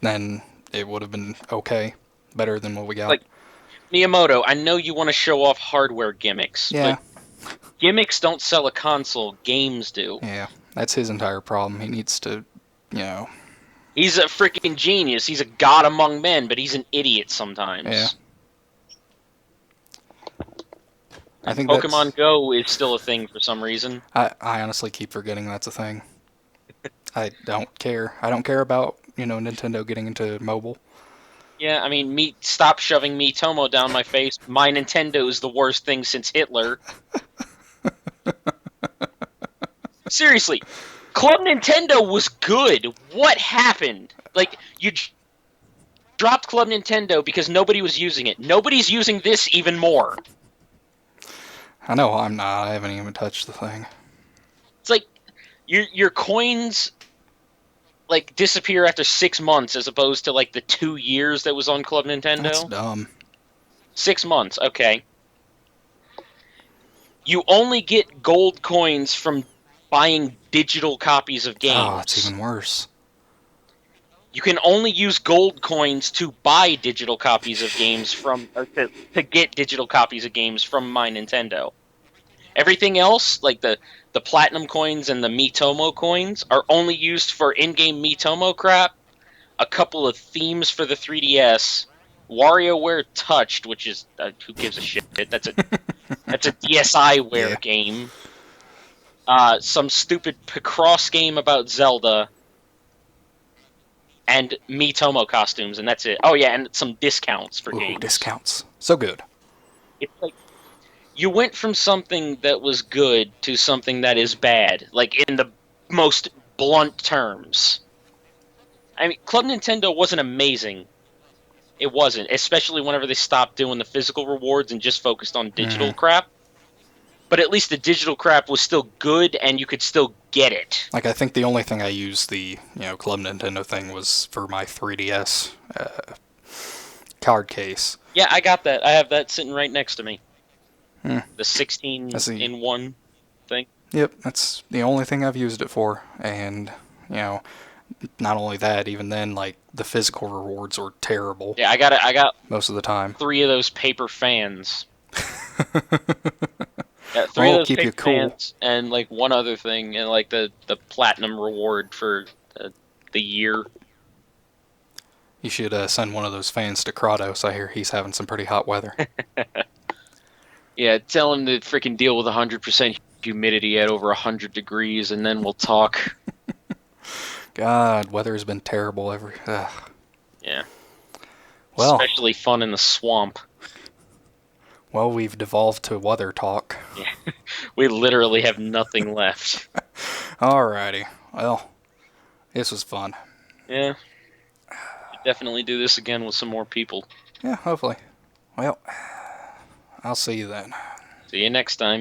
then it would have been okay. Better than what we got. Like, Miyamoto, I know you want to show off hardware gimmicks, yeah, but gimmicks don't sell a console, games do. yeah. That's his entire problem. He needs to, He's a freaking genius. He's a god among men, but he's an idiot sometimes. Yeah. I think Pokemon Go is still a thing for some reason. I honestly keep forgetting that's a thing. I don't care. I don't care about, Nintendo getting into mobile. Yeah, I mean, stop shoving Miitomo down my face. My Nintendo is the worst thing since Hitler. Seriously, Club Nintendo was good. What happened? Like, you dropped Club Nintendo because nobody was using it. Nobody's using this even more. I know I'm not. I haven't even touched the thing. It's like your coins like disappear after 6 months as opposed to like the 2 years that was on Club That's Nintendo. dumb. 6 months, okay. You only get gold coins from buying digital copies of Oh, it's games. even worse. You can only use gold coins to buy digital copies of games or to get digital copies of games from my Nintendo. Everything else, like the platinum coins and the Miitomo coins, are only used for in-game Miitomo crap, a couple of themes for the 3DS, WarioWare Touched, which is who gives a shit? That's a Yeah. DSiWare game. Some stupid Picross game about Zelda, and Miitomo costumes, and that's it. Oh yeah, and some discounts for Ooh, games. discounts. So good. It's like you went from something that was good to something that is bad, like in the most blunt terms. I mean, Club Nintendo wasn't amazing. It wasn't, especially whenever they stopped doing the physical rewards and just focused on Hmm. digital crap. But at least the digital crap was still good, and you could still get it. Like, I think the only thing I used the, Club Nintendo thing was for my 3DS card case. Yeah, I got that. I have that sitting right next to me. Hmm. The That's 16 the, in one thing. yep, that's the only thing I've used it for. And, you know, not only that, even then, like, the physical rewards were terrible Yeah, I got it. I got most of the time. 3 of those paper fans. Yeah, three of Well, those keep you paper cool. fans, and like one other thing, and like the platinum reward for the year. You should send one of those fans to Kratos. I hear he's having some pretty hot weather. Yeah, tell him to freaking deal with 100% humidity at over 100 degrees, and then we'll talk. God, weather has been terrible every. Ugh. Yeah, Well, especially fun in the swamp. we've devolved to weather talk. Yeah, we literally have nothing left. Alrighty. Well, this was fun. Yeah, should definitely do this again with some more people. Yeah, hopefully. Well, I'll see you then. See you next time.